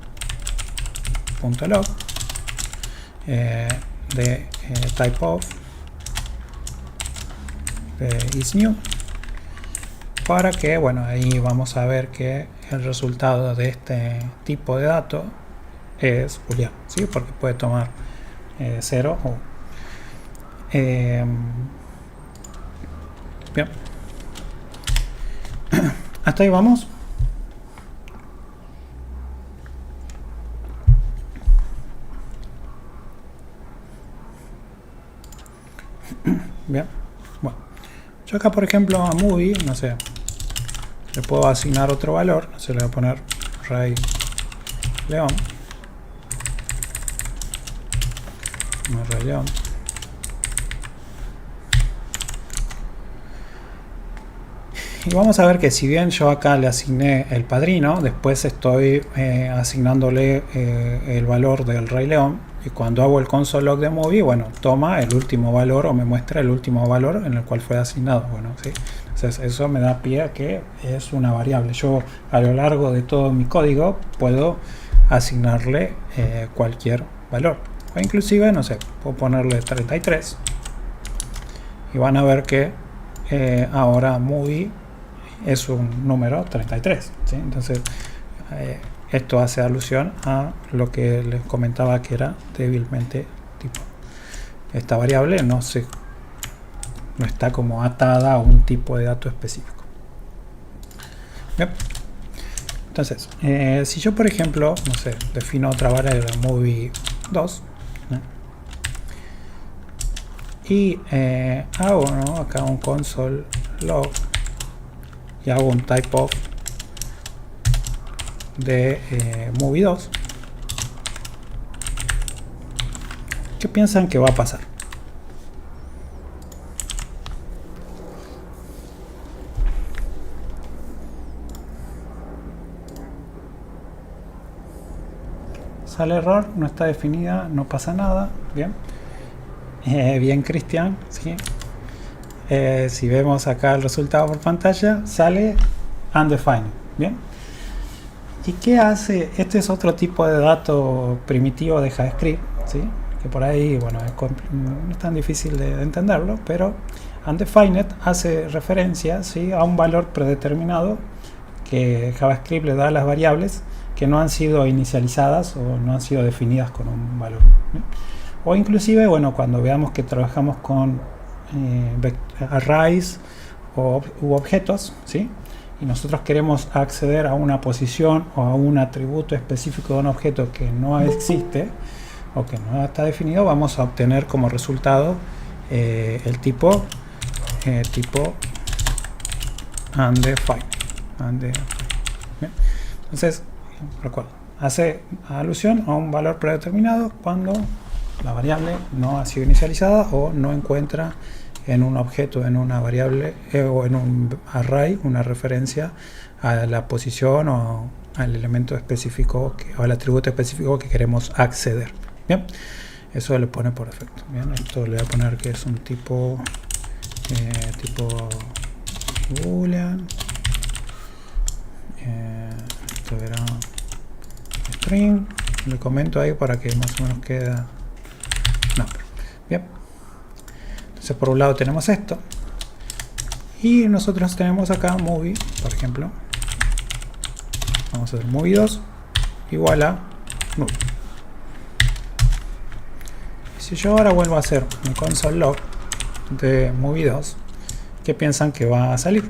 de type of isNew, para que, bueno, ahí vamos a ver que el resultado de este tipo de dato es booleano, ¿sí? Porque puede tomar 0 o bien. Hasta ahí vamos. Bien, bueno, yo acá por ejemplo a movie, no sé, le puedo asignar otro valor, no sé, le voy a poner Rey León, no, Rey León, y vamos a ver que si bien yo acá le asigné El Padrino, después estoy asignándole el valor del Rey León. Y cuando hago el console.log de movie, bueno, toma el último valor o me muestra el último valor en el cual fue asignado. Bueno, ¿sí? Entonces eso me da pie a que es una variable. Yo a lo largo de todo mi código puedo asignarle cualquier valor. O inclusive, no sé, puedo ponerle 33. Y van a ver que ahora movie es un número 33. ¿Sí? Entonces esto hace alusión a lo que les comentaba que era débilmente tipo. Esta variable no está como atada a un tipo de dato específico. Bien. Entonces, si yo por ejemplo, no sé, defino otra variable movie2 y hago, ¿no?, acá un console.log y hago un type of de movie2, ¿qué piensan que va a pasar? Sale error, no está definida, no pasa nada. Bien, bien, Cristian, ¿sí? Si vemos acá el resultado por pantalla, sale undefined. Bien. ¿Y qué hace? Este es otro tipo de dato primitivo de JavaScript, ¿sí? Que por ahí, bueno, no es tan difícil de entenderlo, pero undefined hace referencia, ¿sí?, a un valor predeterminado que JavaScript le da a las variables que no han sido inicializadas o no han sido definidas con un valor, ¿sí? O inclusive, bueno, cuando veamos que trabajamos con arrays u objetos, ¿sí?, y nosotros queremos acceder a una posición o a un atributo específico de un objeto que no existe o que no está definido, vamos a obtener como resultado el tipo undefined. Entonces, recuerda, hace alusión a un valor predeterminado cuando la variable no ha sido inicializada o no encuentra en un objeto, en una variable o en un array una referencia a la posición o al elemento específico o al atributo específico que queremos acceder. Bien, eso le pone por defecto. Bien, esto le voy a poner que es un tipo boolean, esto era string, le comento ahí para que más o menos queda. No, bien. Entonces por un lado tenemos esto y nosotros tenemos acá movie, por ejemplo. Vamos a hacer movie2 igual a null. Si yo ahora vuelvo a hacer un console log de movie 2, ¿qué piensan que va a salir?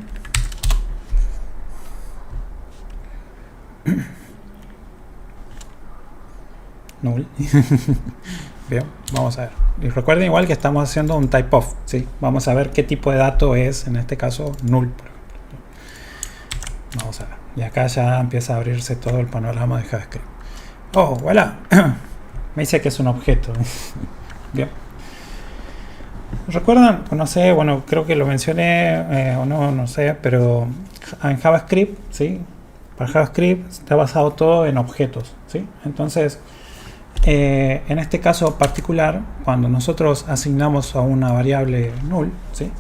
Null. Bien, vamos a ver. Y recuerden igual que estamos haciendo un type of, ¿sí? Vamos a ver qué tipo de dato es, en este caso, null, por ejemplo. Vamos a ver. Y acá ya empieza a abrirse todo el panorama de JavaScript. Oh, voilà. Me dice que es un objeto. Bien. ¿Recuerdan? No sé, bueno, creo que lo mencioné o no, no sé, pero en JavaScript, ¿sí? Para JavaScript está basado todo en objetos, ¿sí? Entonces, en este caso particular, cuando nosotros asignamos a una variable null, ¿sí?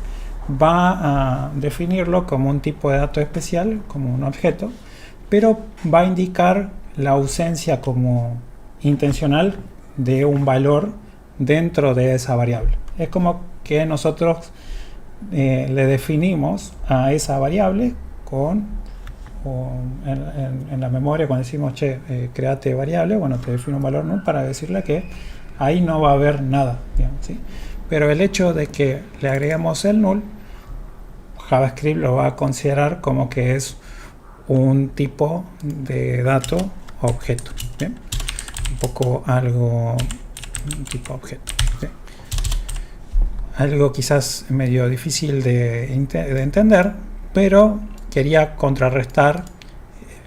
Va a definirlo como un tipo de dato especial, como un objeto, pero va a indicar la ausencia como intencional de un valor dentro de esa variable. Es como que nosotros le definimos a esa variable en la memoria cuando decimos créate variable, bueno, te defino un valor null para decirle que ahí no va a haber nada, digamos, ¿sí? Pero el hecho de que le agreguemos el null, JavaScript lo va a considerar como que es un tipo de dato objeto, ¿bien? Un poco algo tipo objeto, ¿sí? Algo quizás medio difícil de entender, pero quería contrarrestar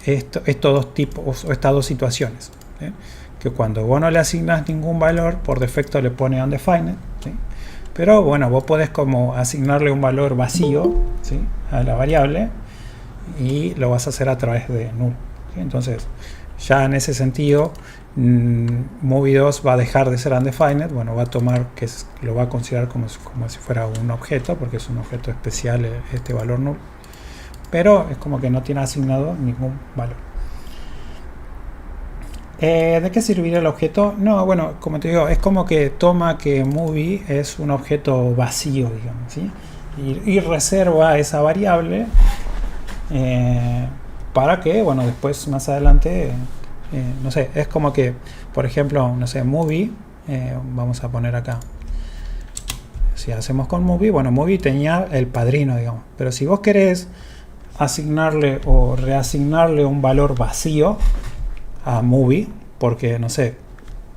estos dos tipos o estas dos situaciones, ¿sí? Que cuando vos no le asignas ningún valor, por defecto le pone undefined, ¿sí? Pero bueno, vos podés como asignarle un valor vacío, ¿sí? A la variable y lo vas a hacer a través de null, ¿sí? Entonces ya en ese sentido movie 2 va a dejar de ser undefined, bueno, va a tomar lo va a considerar como si fuera un objeto, porque es un objeto especial este valor null, pero es como que no tiene asignado ningún valor. ¿De qué serviría el objeto? No, bueno, como te digo, es como que toma que movie es un objeto vacío, digamos, ¿sí? Y reserva esa variable para que, bueno, después más adelante, no sé, es como que, por ejemplo, no sé, movie, vamos a poner acá, si hacemos con movie, bueno, movie tenía el padrino, digamos, pero si vos querés asignarle o reasignarle un valor vacío a movie, porque no sé,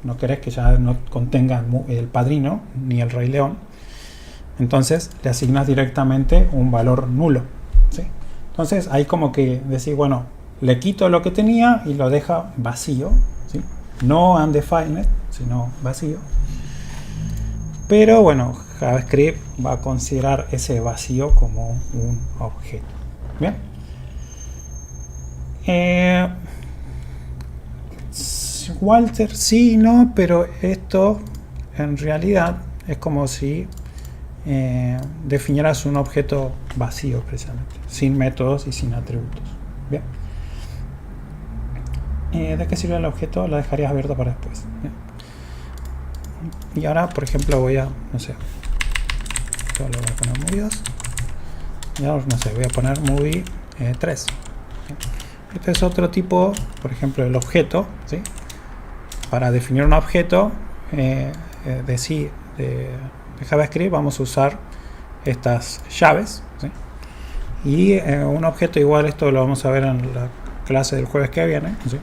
no querés que ya no contenga el padrino ni el Rey León, entonces le asignas directamente un valor nulo, ¿sí? Entonces ahí como que decís, bueno, le quito lo que tenía y lo deja vacío, ¿sí? No undefined, sino vacío. Pero bueno, JavaScript va a considerar ese vacío como un objeto. Bien. Walter, sí, no, pero esto en realidad es como si definieras un objeto vacío precisamente, sin métodos y sin atributos. Bien. ¿De qué sirve el objeto? Lo dejarías abierto para después. Bien. Y ahora, por ejemplo, voy a, no sé, yo le voy a poner movie 2 y ahora, no sé, voy a poner movie 3. Bien. Este es otro tipo, por ejemplo, el objeto, ¿sí? Para definir un objeto de JavaScript vamos a usar estas llaves, ¿sí? Y un objeto igual, esto lo vamos a ver en la clase del jueves que viene, ¿sí?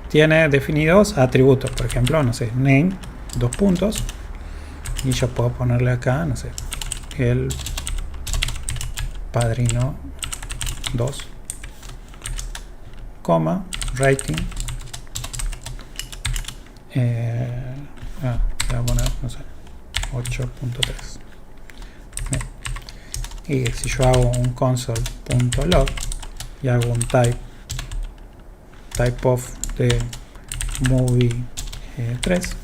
Tiene definidos atributos, por ejemplo, no sé, name, 2 puntos, y yo puedo ponerle acá, no sé, el padrino 2, coma, rating, voy a poner, no sé, 8.3. Y si yo hago un console.log y hago un type of de movie 3,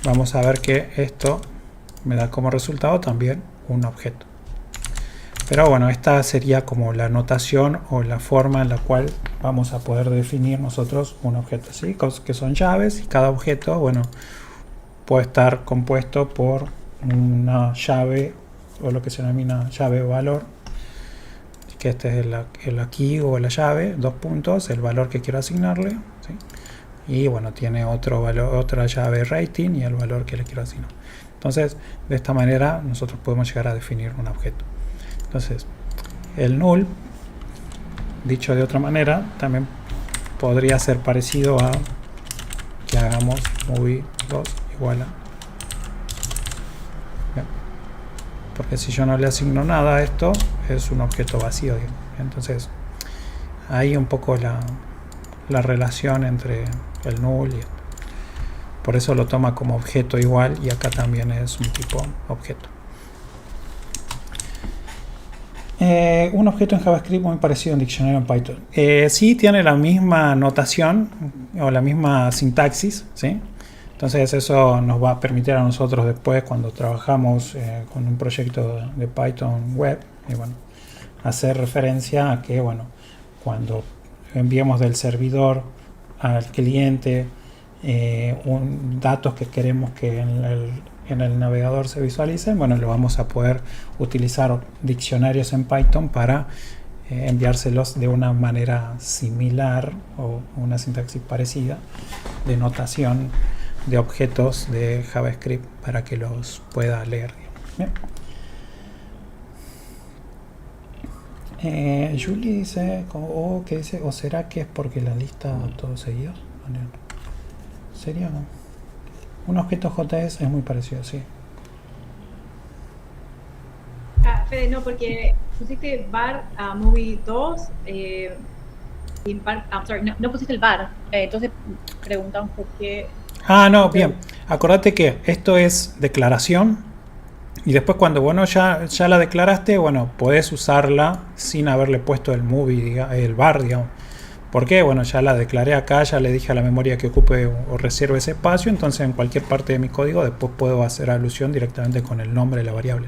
vamos a ver que esto me da como resultado también un objeto. Pero bueno, esta sería como la notación o la forma en la cual vamos a poder definir nosotros un objeto, ¿sí? Que son llaves, y cada objeto, bueno, puede estar compuesto por una llave o lo que se denomina llave o valor, que este es el key o la llave, 2 puntos, el valor que quiero asignarle, ¿sí? y bueno, tiene otro valor, otra llave rating y el valor que le quiero asignar. Entonces, de esta manera nosotros podemos llegar a definir un objeto. Entonces, el null, dicho de otra manera, también podría ser parecido a que hagamos movie2 igual a, ¿bien? Porque si yo no le asigno nada a esto, es un objeto vacío, ¿bien? Entonces ahí un poco la relación entre el null y esto. Por eso lo toma como objeto igual, y acá también es un tipo objeto. Un objeto en JavaScript muy parecido a un diccionario en Python. Sí tiene la misma notación o la misma sintaxis, ¿sí? Entonces eso nos va a permitir a nosotros después, cuando trabajamos con un proyecto de Python web, y bueno, hacer referencia a que, bueno, cuando enviemos del servidor al cliente datos que queremos que en el navegador se visualicen, bueno, lo vamos a poder utilizar diccionarios en Python para enviárselos de una manera similar o una sintaxis parecida de notación de objetos de JavaScript para que los pueda leer. Bien. Julie dice, ¿qué dice? ¿O será que es porque la lista todo seguido? ¿Sería? No. Un objeto JS es muy parecido, sí. Fede, no, porque pusiste var a movie 2 y var, sorry, no pusiste el var, entonces preguntamos por qué. No, bien. Acordate que esto es declaración, y después cuando bueno ya la declaraste, bueno, podés usarla sin haberle puesto el movie, el var, digamos. ¿Por qué? Bueno, ya la declaré acá, ya le dije a la memoria que ocupe o reserve ese espacio, entonces en cualquier parte de mi código después puedo hacer alusión directamente con el nombre de la variable.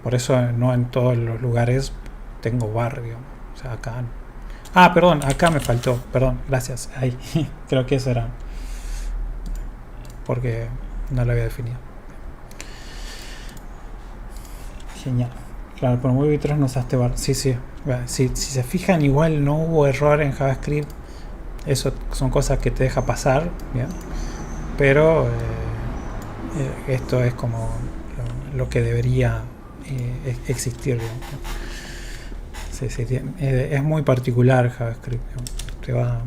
Por eso no en todos los lugares tengo var, digamos. O sea, acá no. Perdón, acá me faltó, perdón, gracias. Ahí, creo que eso era porque no lo había definido. Genial. Claro, por movie 3 no usaste var. Sí. Si se fijan, igual no hubo error en JavaScript. Eso son cosas que te deja pasar, ¿bien? Pero esto es como lo que debería existir, ¿bien? Sí, es muy particular JavaScript, ¿bien? Te va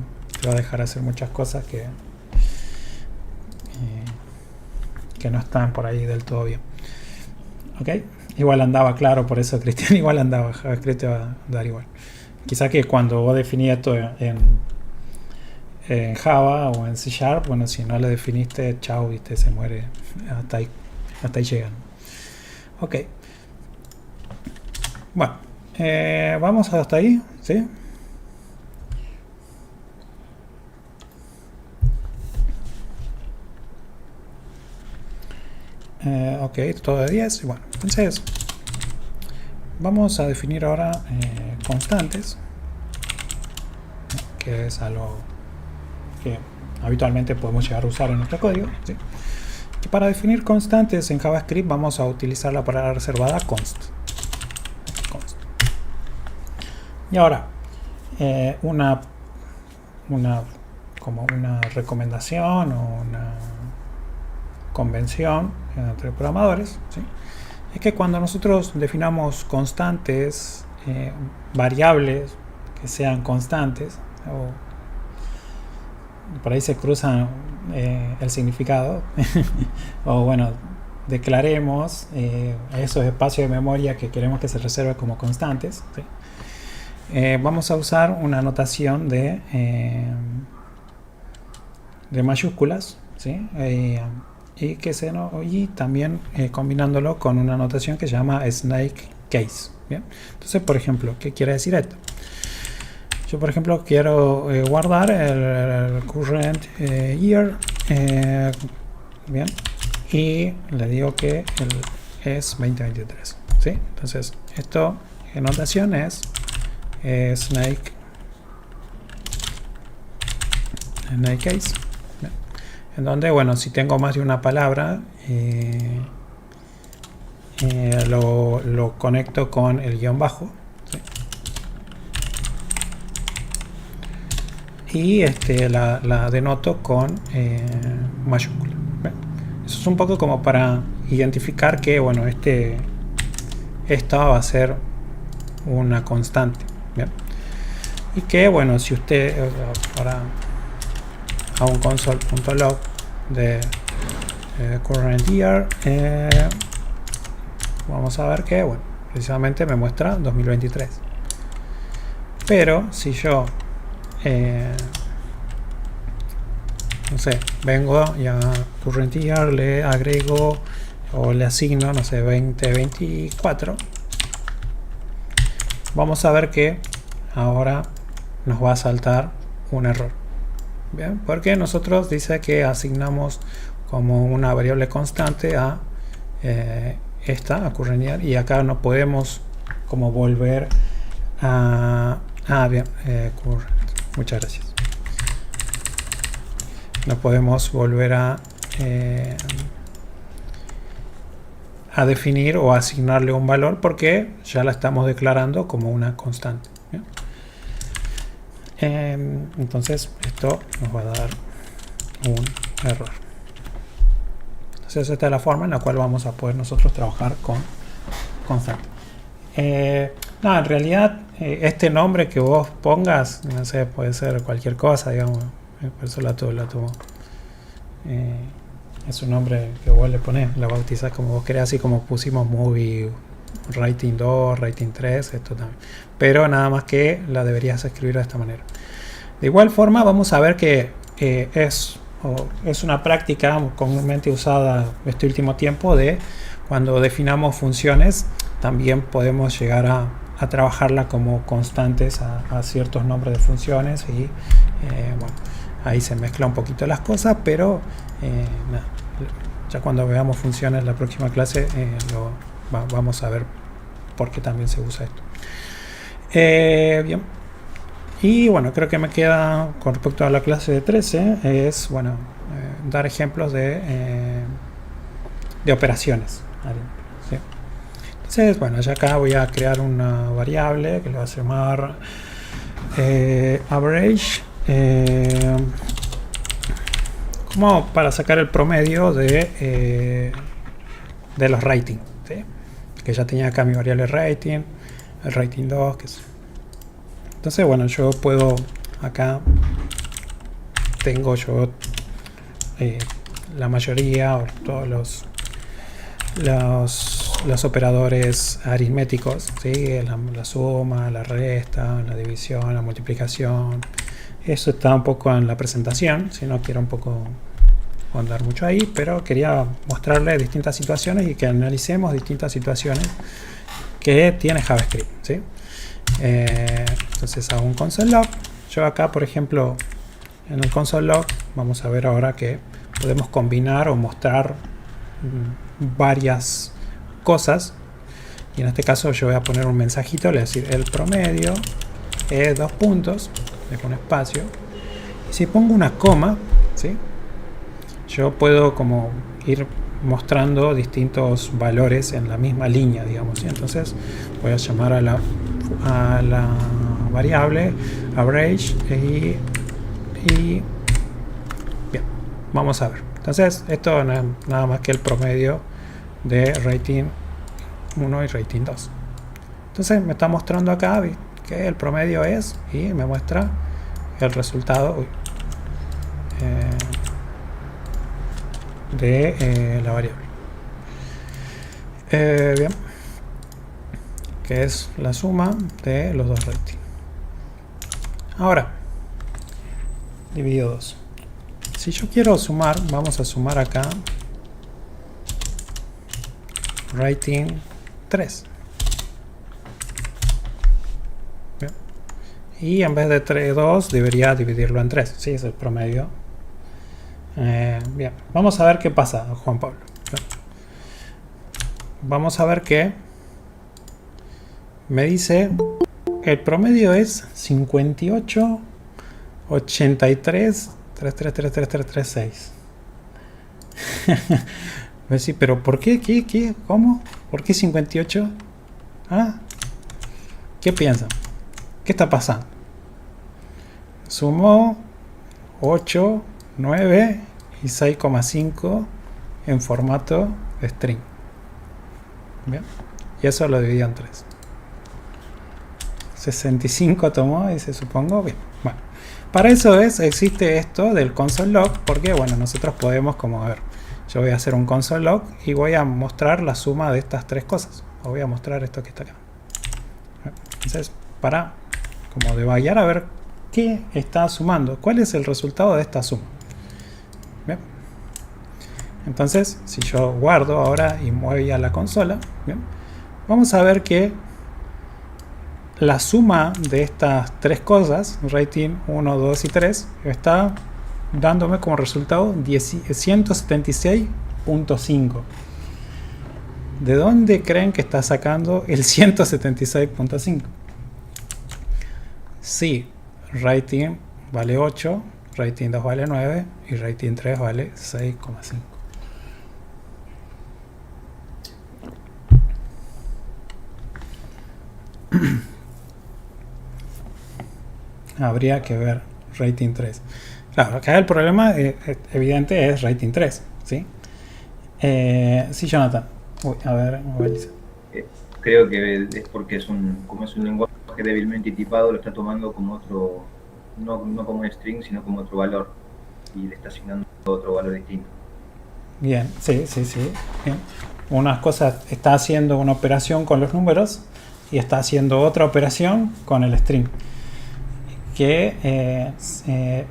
a dejar hacer muchas cosas que no están por ahí del todo bien. ¿Ok? Igual andaba, claro, por eso Cristian igual andaba, JavaScript te va a dar igual. Quizá que cuando vos definías esto en Java o en C#, bueno, si no lo definiste, chao, viste, se muere, hasta ahí llegan. Ok. Bueno, vamos hasta ahí, ¿sí? Ok, todo de 10. Bueno, entonces vamos a definir ahora constantes, que es algo que habitualmente podemos llegar a usar en nuestro código, ¿sí? Y para definir constantes en JavaScript vamos a utilizar la palabra reservada const. Y ahora como una recomendación o una convención entre programadores, ¿sí? Es que cuando nosotros definamos constantes, variables que sean constantes, o por ahí se cruzan el significado, o bueno, declaremos esos espacios de memoria que queremos que se reserve como constantes, ¿sí? Vamos a usar una notación de mayúsculas, ¿sí? Y también combinándolo con una notación que se llama snake case, ¿bien? Entonces, por ejemplo, ¿qué quiere decir esto? Yo, por ejemplo, quiero guardar el current year, bien, y le digo que es 2023, ¿sí? Entonces, esto en notación es snake case, ¿bien? En donde, bueno, si tengo más de una palabra, lo conecto con el guión bajo, ¿sí? y la denoto con mayúscula. ¿Ven? Eso es un poco como para identificar que, bueno, esta va a ser una constante. ¿Bien? Y que, bueno, si usted ahora a un console.log de current year, vamos a ver que, bueno, precisamente me muestra 2023. Pero si yo no sé, vengo y a current year le agrego o le asigno, no sé, 2024, vamos a ver que ahora nos va a saltar un error. Bien, porque nosotros dice que asignamos como una variable constante a a current year, y acá no podemos como volver a bien, current. Muchas gracias. No podemos volver a definir o asignarle un valor porque ya la estamos declarando como una constante. ¿Bien? Entonces esto nos va a dar un error. Entonces esta es la forma en la cual vamos a poder nosotros trabajar con constante. No, en realidad este nombre que vos pongas, no sé, puede ser cualquier cosa, digamos. Por eso la tomo. Es un nombre que vos le ponés, la bautizás como vos querés, así como pusimos movie writing 2, writing 3, esto también. Pero nada más que la deberías escribir de esta manera. De igual forma vamos a ver que es una práctica comúnmente usada este último tiempo de cuando definamos funciones, también podemos llegar a trabajarla como constantes a ciertos nombres de funciones y bueno, ahí se mezcla un poquito las cosas, pero nada, ya cuando veamos funciones en la próxima clase vamos a ver por qué también se usa esto. Bien, y bueno, creo que me queda con respecto a la clase de 13 es, bueno, dar ejemplos de operaciones. ¿Sí? Entonces, bueno, ya acá voy a crear una variable que le va a llamar average, como para sacar el promedio de los rating, ¿sí? Que ya tenía acá mi variable rating, el rating 2, que es. Entonces, bueno, yo puedo acá tengo yo la mayoría o todos los operadores aritméticos, ¿sí? La suma, la resta, la división, la multiplicación. Eso está un poco en la presentación, si no quiero un poco andar mucho ahí, pero quería mostrarles distintas situaciones y que analicemos distintas situaciones que tiene JavaScript, ¿sí? Entonces hago un console log. Yo acá, por ejemplo, en el console log vamos a ver ahora que podemos combinar o mostrar varias cosas, y en este caso yo voy a poner un mensajito, le voy a decir el promedio es 2 puntos, dejo un espacio, y si pongo una coma, ¿sí? Yo puedo como ir mostrando distintos valores en la misma línea, digamos, ¿sí? Entonces voy a llamar a la variable average y bien, vamos a ver. Entonces esto no es nada más que el promedio de rating 1 y rating 2. Entonces me está mostrando acá que el promedio es, y me muestra el resultado de la variable. Bien, que es la suma de los dos ratings. Ahora, dividido 2. Si yo quiero sumar, vamos a sumar acá rating 3. Bien. Y en vez de 2 debería dividirlo en 3. Sí, es el promedio. Bien, vamos a ver qué pasa, Juan Pablo. Bien. Vamos a ver que me dice el promedio es 58 83 333336. Sí, pero ¿por qué? ¿Qué? ¿Cómo? ¿Por qué 58? ¿Ah? ¿Qué piensan? ¿Qué está pasando? sumó 8, 9 y 6,5 en formato string. Bien. Y eso lo dividió en 3. 65 tomó, dice, supongo. Bien. Bueno, para eso existe esto del console log, porque bueno, nosotros podemos, como a ver, yo voy a hacer un console log y voy a mostrar la suma de estas tres cosas. O voy a mostrar esto que está acá. Entonces, para como debaguear a ver qué está sumando, cuál es el resultado de esta suma. Bien. Entonces, si yo guardo ahora y muevo a la consola, bien, vamos a ver que la suma de estas tres cosas, rating 1, 2 y 3, está dándome como resultado 176.5. ¿De dónde creen que está sacando el 176.5? Sí, rating vale 8, rating 2 vale 9 y rating 3 vale 6,5. Habría que ver rating 3. Claro, acá el problema evidente es rating 3, ¿sí? Sí, Jonathan. Uy, a ver, creo que es porque como es un lenguaje débilmente tipado, lo está tomando como otro, no como un string, sino como otro valor, y le está asignando otro valor distinto. Bien, sí. Bien. Unas cosas, está haciendo una operación con los números y está haciendo otra operación con el string, que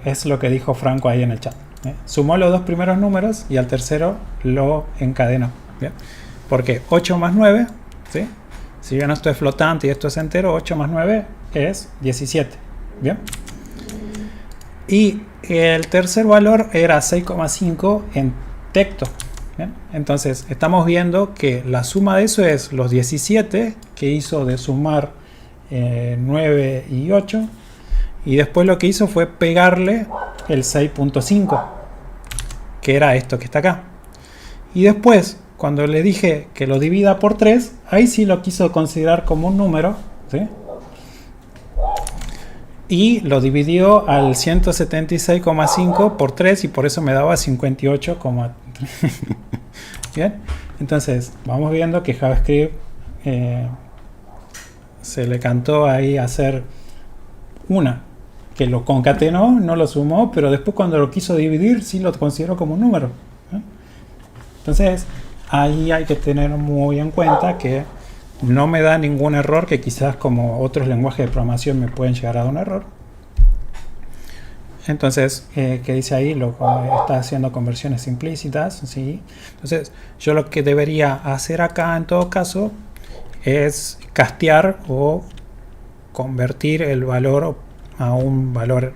es lo que dijo Franco ahí en el chat. Sumó los dos primeros números y al tercero lo encadenó. ¿Bien? Porque 8 más 9, ¿sí? Si bien esto es flotante y esto es entero, 8 más 9 es 17. ¿Bien? Y el tercer valor era 6,5 en texto. ¿Bien? Entonces estamos viendo que la suma de eso es los 17 que hizo de sumar 9 y 8. Y después lo que hizo fue pegarle el 6.5, que era esto que está acá. Y después, cuando le dije que lo divida por 3, ahí sí lo quiso considerar como un número, ¿sí? Y lo dividió al 176,5 por 3 y por eso me daba 58,3. Bien, entonces vamos viendo que JavaScript se le cantó ahí hacer una que lo concatenó, no lo sumó, pero después cuando lo quiso dividir sí lo consideró como un número. Entonces ahí hay que tener muy en cuenta que no me da ningún error, que quizás como otros lenguajes de programación me pueden llegar a dar un error. Entonces, ¿qué dice ahí? Está haciendo conversiones implícitas, ¿sí? Entonces, yo lo que debería hacer acá en todo caso es castear o convertir el valor a un valor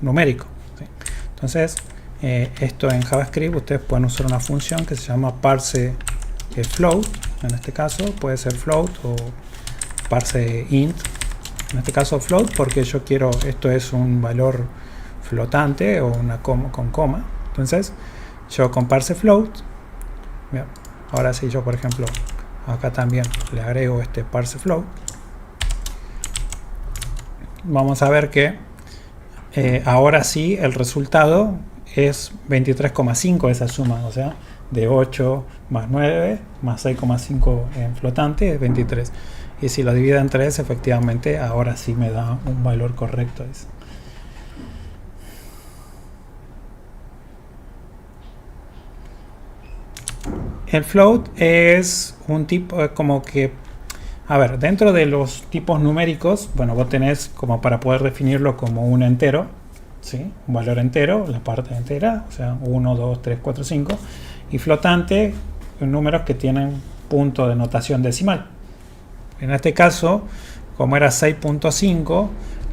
numérico, ¿sí? Entonces, esto en JavaScript ustedes pueden usar una función que se llama parse float. En este caso puede ser float o parse int. En este caso float porque yo quiero, esto es un valor flotante o una coma, con coma. Entonces yo con parse float, bien, ahora si yo por ejemplo acá también le agrego este parse float, vamos a ver que ahora sí el resultado es 23,5 esa suma, o sea, de 8 más 9 más 6,5 en flotante es 23. Y si lo divido en 3, efectivamente, ahora sí me da un valor correcto. El float es un tipo como que, a ver, dentro de los tipos numéricos, bueno, vos tenés como para poder definirlo como un entero, ¿sí? Un valor entero, la parte entera, o sea, 1, 2, 3, 4, 5. Y flotante, números que tienen punto de notación decimal. En este caso, como era 6.5,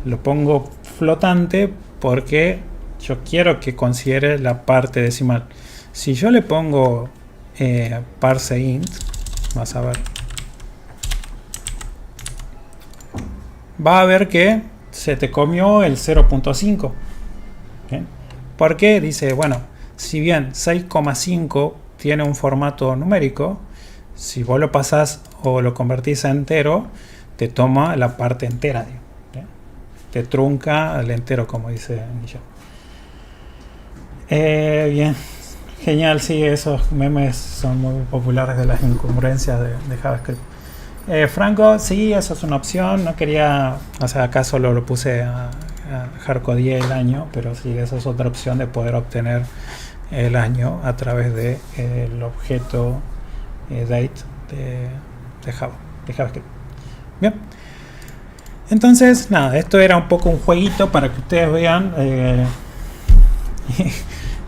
lo pongo flotante porque yo quiero que considere la parte decimal. Si yo le pongo parse int, vas a ver, va a ver que se te comió el 0.5. Porque dice, bueno, si bien 6,5 tiene un formato numérico, si vos lo pasás o lo convertís a entero, te toma la parte entera. te trunca el entero, como dice Guillermo. Bien, genial, sí, esos memes son muy populares de las incongruencias de JavaScript. Franco, sí, eso es una opción. No quería, o sea, acá solo lo puse a hardcodear el año, pero sí, esa es otra opción de poder obtener el año a través de el objeto date de JavaScript. Bien, entonces nada, esto era un poco un jueguito para que ustedes vean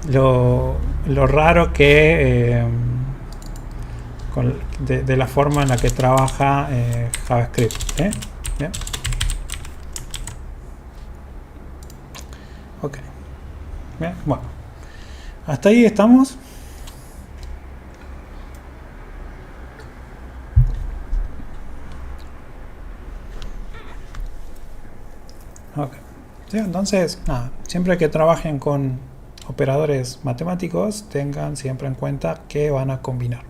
lo raro que de la forma en la que trabaja JavaScript. Bien. Ok. Bien, bueno, hasta ahí estamos. Ok. Sí, entonces, nada, siempre que trabajen con operadores matemáticos, tengan siempre en cuenta que van a combinar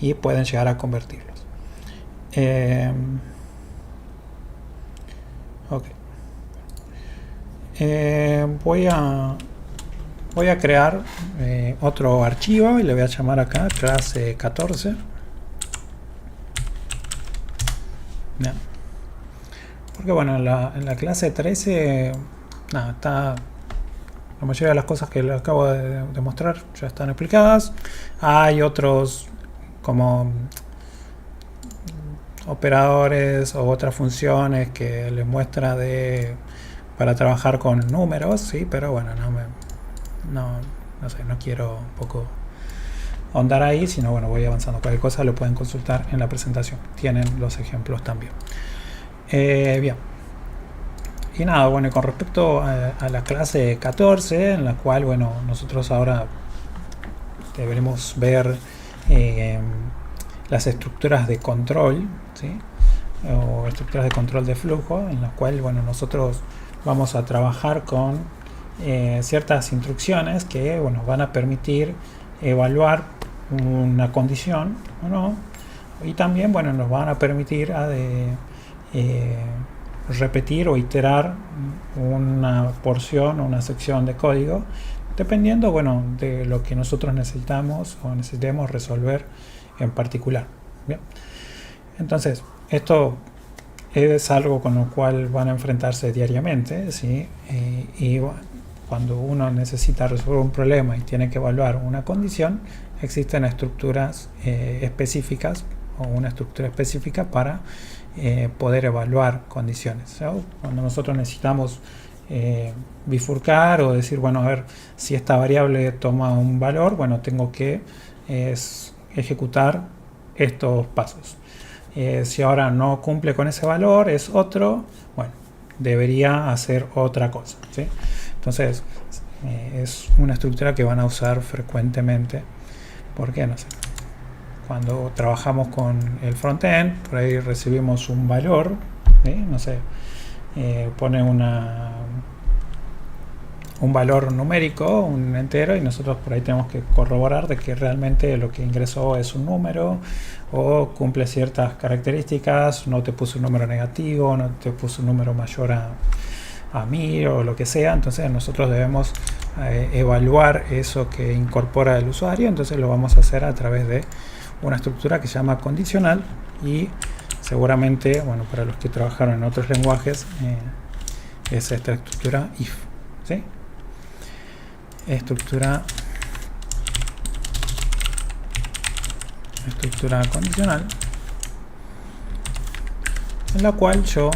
y pueden llegar a convertirlos. Ok. Voy a crear otro archivo y le voy a llamar acá clase 14. Bien. Porque bueno, en la clase 13 nada, está la mayoría de las cosas que le acabo de mostrar ya están explicadas. Hay otros como operadores o otras funciones que les muestra para trabajar con números, sí, pero bueno, no sé, no quiero un poco ahondar ahí, sino bueno, voy avanzando. Cualquier cosa lo pueden consultar en la presentación, tienen los ejemplos también. Bien, y nada, bueno, con respecto a la clase 14, en la cual bueno, nosotros ahora deberemos ver las estructuras de control, ¿sí? O estructuras de control de flujo, en las cuales bueno, nosotros vamos a trabajar con ciertas instrucciones que bueno, van a permitir evaluar una condición o no, y también bueno, nos van a permitir repetir o iterar una porción o una sección de código dependiendo bueno, de lo que nosotros necesitamos o necesitemos resolver en particular. Bien. Entonces, esto es algo con lo cual van a enfrentarse diariamente, ¿sí? Y cuando uno necesita resolver un problema y tiene que evaluar una condición, existen estructuras específicas o una estructura específica para poder evaluar condiciones. ¿Sí? Cuando nosotros necesitamos bifurcar o decir, bueno, a ver si esta variable toma un valor, bueno, tengo que ejecutar estos pasos. Si ahora no cumple con ese valor, es otro, bueno, debería hacer otra cosa, ¿sí? Entonces, es una estructura que van a usar frecuentemente, porque no sé, cuando trabajamos con el frontend, por ahí recibimos un valor, ¿sí? No sé, pone un valor numérico, un entero, y nosotros por ahí tenemos que corroborar de que realmente lo que ingresó es un número o cumple ciertas características, no te puso un número negativo, no te puso un número mayor a 1000 o lo que sea. Entonces nosotros debemos evaluar eso que incorpora el usuario, entonces lo vamos a hacer a través de una estructura que se llama condicional, y seguramente, bueno, para los que trabajaron en otros lenguajes, es esta estructura if, ¿sí? Estructura condicional, en la cual yo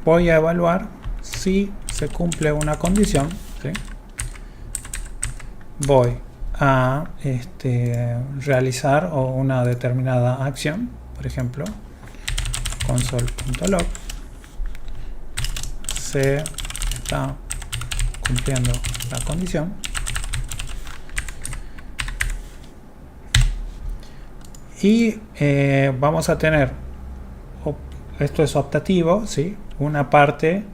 voy a evaluar si se cumple una condición, ¿sí? Voy a realizar una determinada acción, por ejemplo, console.log se está cumpliendo la condición, y vamos a tener, esto es optativo, ¿sí? Una parte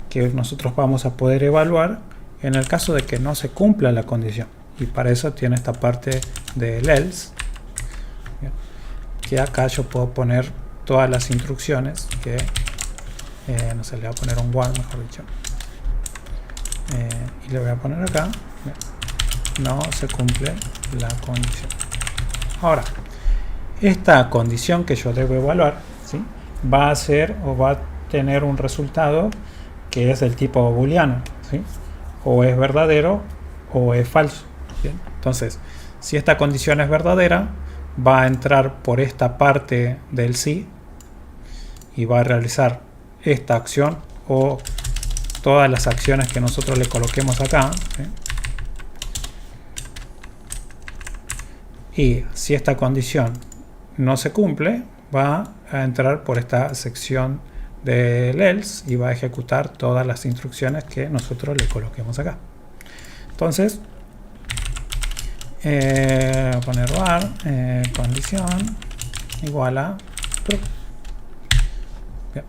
que nosotros vamos a poder evaluar en el caso de que no se cumpla la condición, y para eso tiene esta parte del else, que acá yo puedo poner todas las instrucciones que no sé, le voy a poner un 1, mejor dicho, y le voy a poner acá, no se cumple la condición. Ahora, esta condición que yo debo evaluar, ¿sí?, va a ser o va a tener un resultado que es del tipo booleano, ¿sí?, o es verdadero o es falso. ¿Bien? Entonces, si esta condición es verdadera, va a entrar por esta parte del sí y va a realizar esta acción o todas las acciones que nosotros le coloquemos acá, ¿sí? Y si esta condición no se cumple, va a entrar por esta sección del else y va a ejecutar todas las instrucciones que nosotros le coloquemos acá. Entonces, poner var condición igual a true. Bien.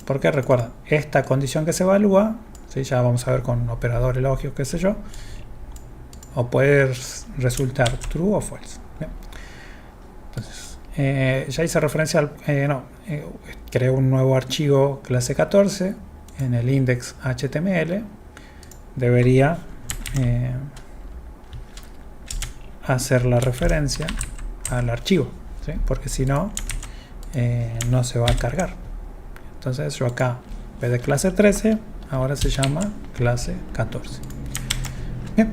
Porque recuerden, esta condición que se evalúa, ¿sí?, ya vamos a ver con operadores lógicos, qué sé yo, o puede resultar true o false. Bien. Entonces, ya hice referencia al creé un nuevo archivo clase 14 en el index HTML. Debería hacer la referencia al archivo, ¿sí?, porque si no, no se va a cargar. Entonces yo acá, en vez de clase 13, ahora se llama clase 14. Bien.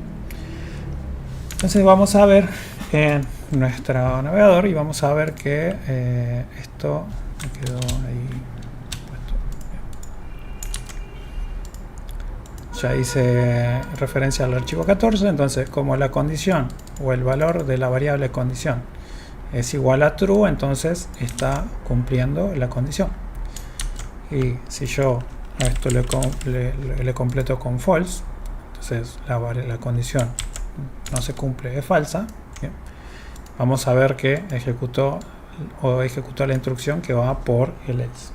Entonces vamos a ver en nuestro navegador y vamos a ver que esto me quedó ahí puesto. Ya hice referencia al archivo 14, entonces como la condición o el valor de la variable condición es igual a true, entonces está cumpliendo la condición. Y si yo a esto le completo con false, entonces la condición no se cumple, es falsa. Bien. Vamos a ver que ejecutó la instrucción que va por el else.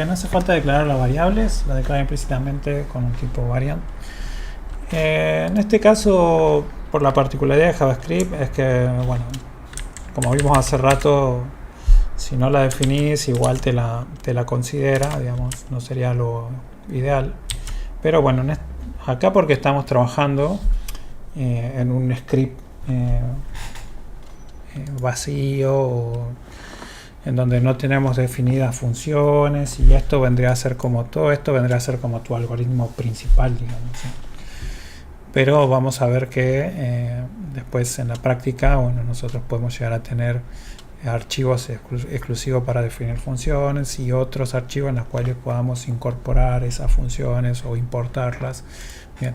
No hace falta declarar las variables, la declara implícitamente con un tipo variant. En este caso, por la particularidad de JavaScript, es que, bueno, como vimos hace rato, si no la definís, igual te la considera, digamos, no sería lo ideal. Pero bueno, acá porque estamos trabajando en un script vacío, en donde no tenemos definidas funciones, y esto vendría a ser como todo esto vendría a ser como tu algoritmo principal, digamos, ¿sí? Pero vamos a ver que después en la práctica, bueno, nosotros podemos llegar a tener archivos exclusivos para definir funciones y otros archivos en los cuales podamos incorporar esas funciones o importarlas. Bien.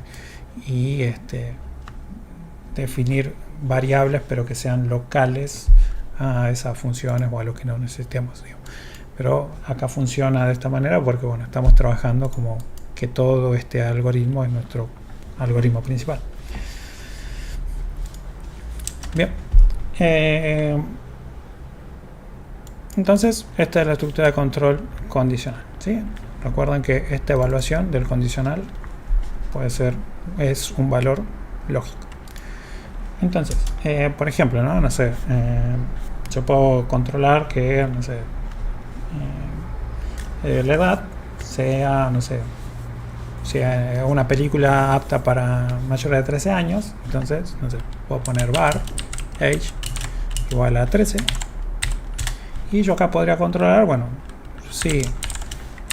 Y definir variables pero que sean locales a esas funciones o a lo que no necesitemos, digamos. Pero acá funciona de esta manera porque, bueno, estamos trabajando como que todo este algoritmo es nuestro algoritmo principal. Bien. Entonces, esta es la estructura de control condicional, ¿sí? Recuerden que esta evaluación del condicional es un valor lógico. Entonces, por ejemplo, no sé, yo puedo controlar que, no sé, la edad sea, no sé, sea una película apta para mayores de 13 años. Entonces, no sé, puedo poner var age igual a 13. Y yo acá podría controlar, bueno, si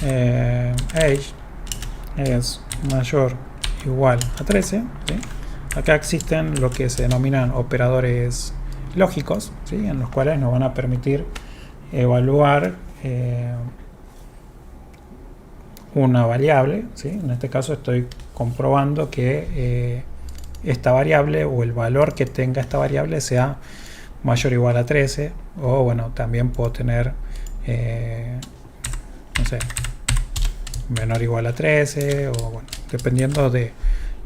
age es mayor o igual a 13, ¿sí? Acá existen lo que se denominan operadores lógicos, ¿sí?, en los cuales nos van a permitir evaluar una variable, ¿sí? En este caso estoy comprobando que esta variable o el valor que tenga esta variable sea mayor o igual a 13, o bueno, también puedo tener no sé, menor o igual a 13, o bueno, dependiendo de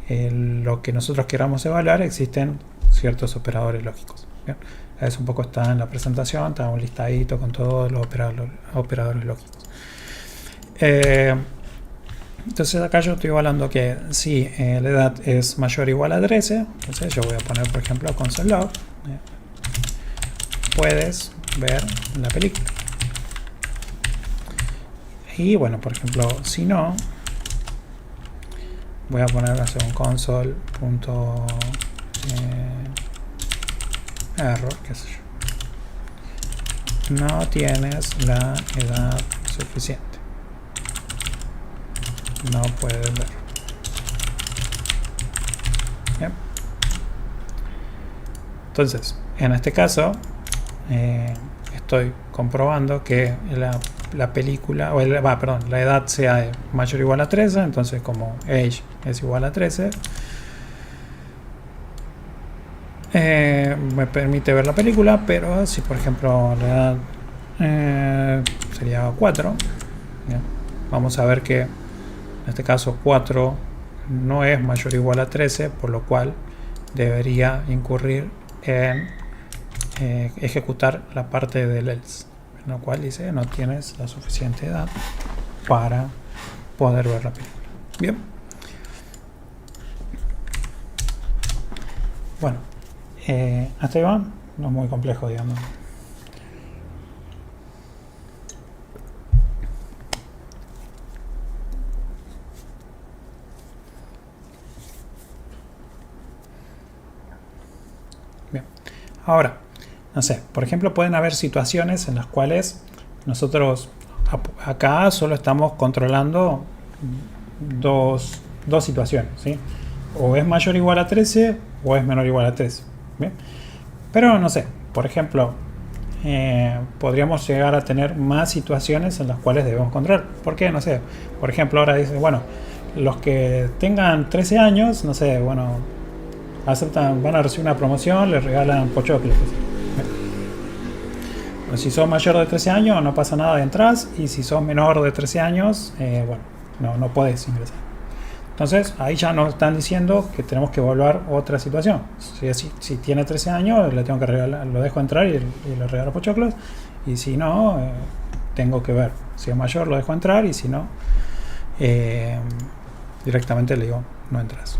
lo que nosotros queramos evaluar, existen ciertos operadores lógicos. Bien, eso un poco está en la presentación, está un listadito con todos los operadores lógicos. Entonces acá yo estoy evaluando que si la edad es mayor o igual a 13, entonces yo voy a poner, por ejemplo, console log puedes ver la película. Y bueno, por ejemplo, si no, voy a poner un console.error, qué sé yo. No tienes la edad suficiente. No puedes ver. Bien. Entonces, en este caso, estoy comprobando que la película, la edad sea mayor o igual a 13, entonces como age es igual a 13, me permite ver la película, pero si por ejemplo la edad sería 4, ¿bien? Vamos a ver que en este caso 4 no es mayor o igual a 13, por lo cual debería incurrir en ejecutar la parte del else, en lo cual dice no tienes la suficiente edad para poder ver la película. Bien, bueno, hasta ahí va, no es muy complejo, digamos. Bien, ahora, no sé, por ejemplo, pueden haber situaciones en las cuales nosotros acá solo estamos controlando dos situaciones, ¿sí? O es mayor o igual a 13 o es menor o igual a 13. ¿Bien? Pero no sé, por ejemplo, podríamos llegar a tener más situaciones en las cuales debemos controlar. ¿Por qué? No sé, por ejemplo, ahora dice, bueno, los que tengan 13 años, no sé, bueno, van a recibir una promoción, les regalan pochoclos. Si sos mayor de 13 años no pasa nada de entras, y si sos menor de 13 años, bueno, no podés ingresar. Entonces ahí ya nos están diciendo que tenemos que evaluar otra situación. Si tiene 13 años, le tengo que regalar, lo dejo entrar y le regalo pochoclos, y si no, tengo que ver. Si es mayor, lo dejo entrar, y si no, directamente le digo no entras.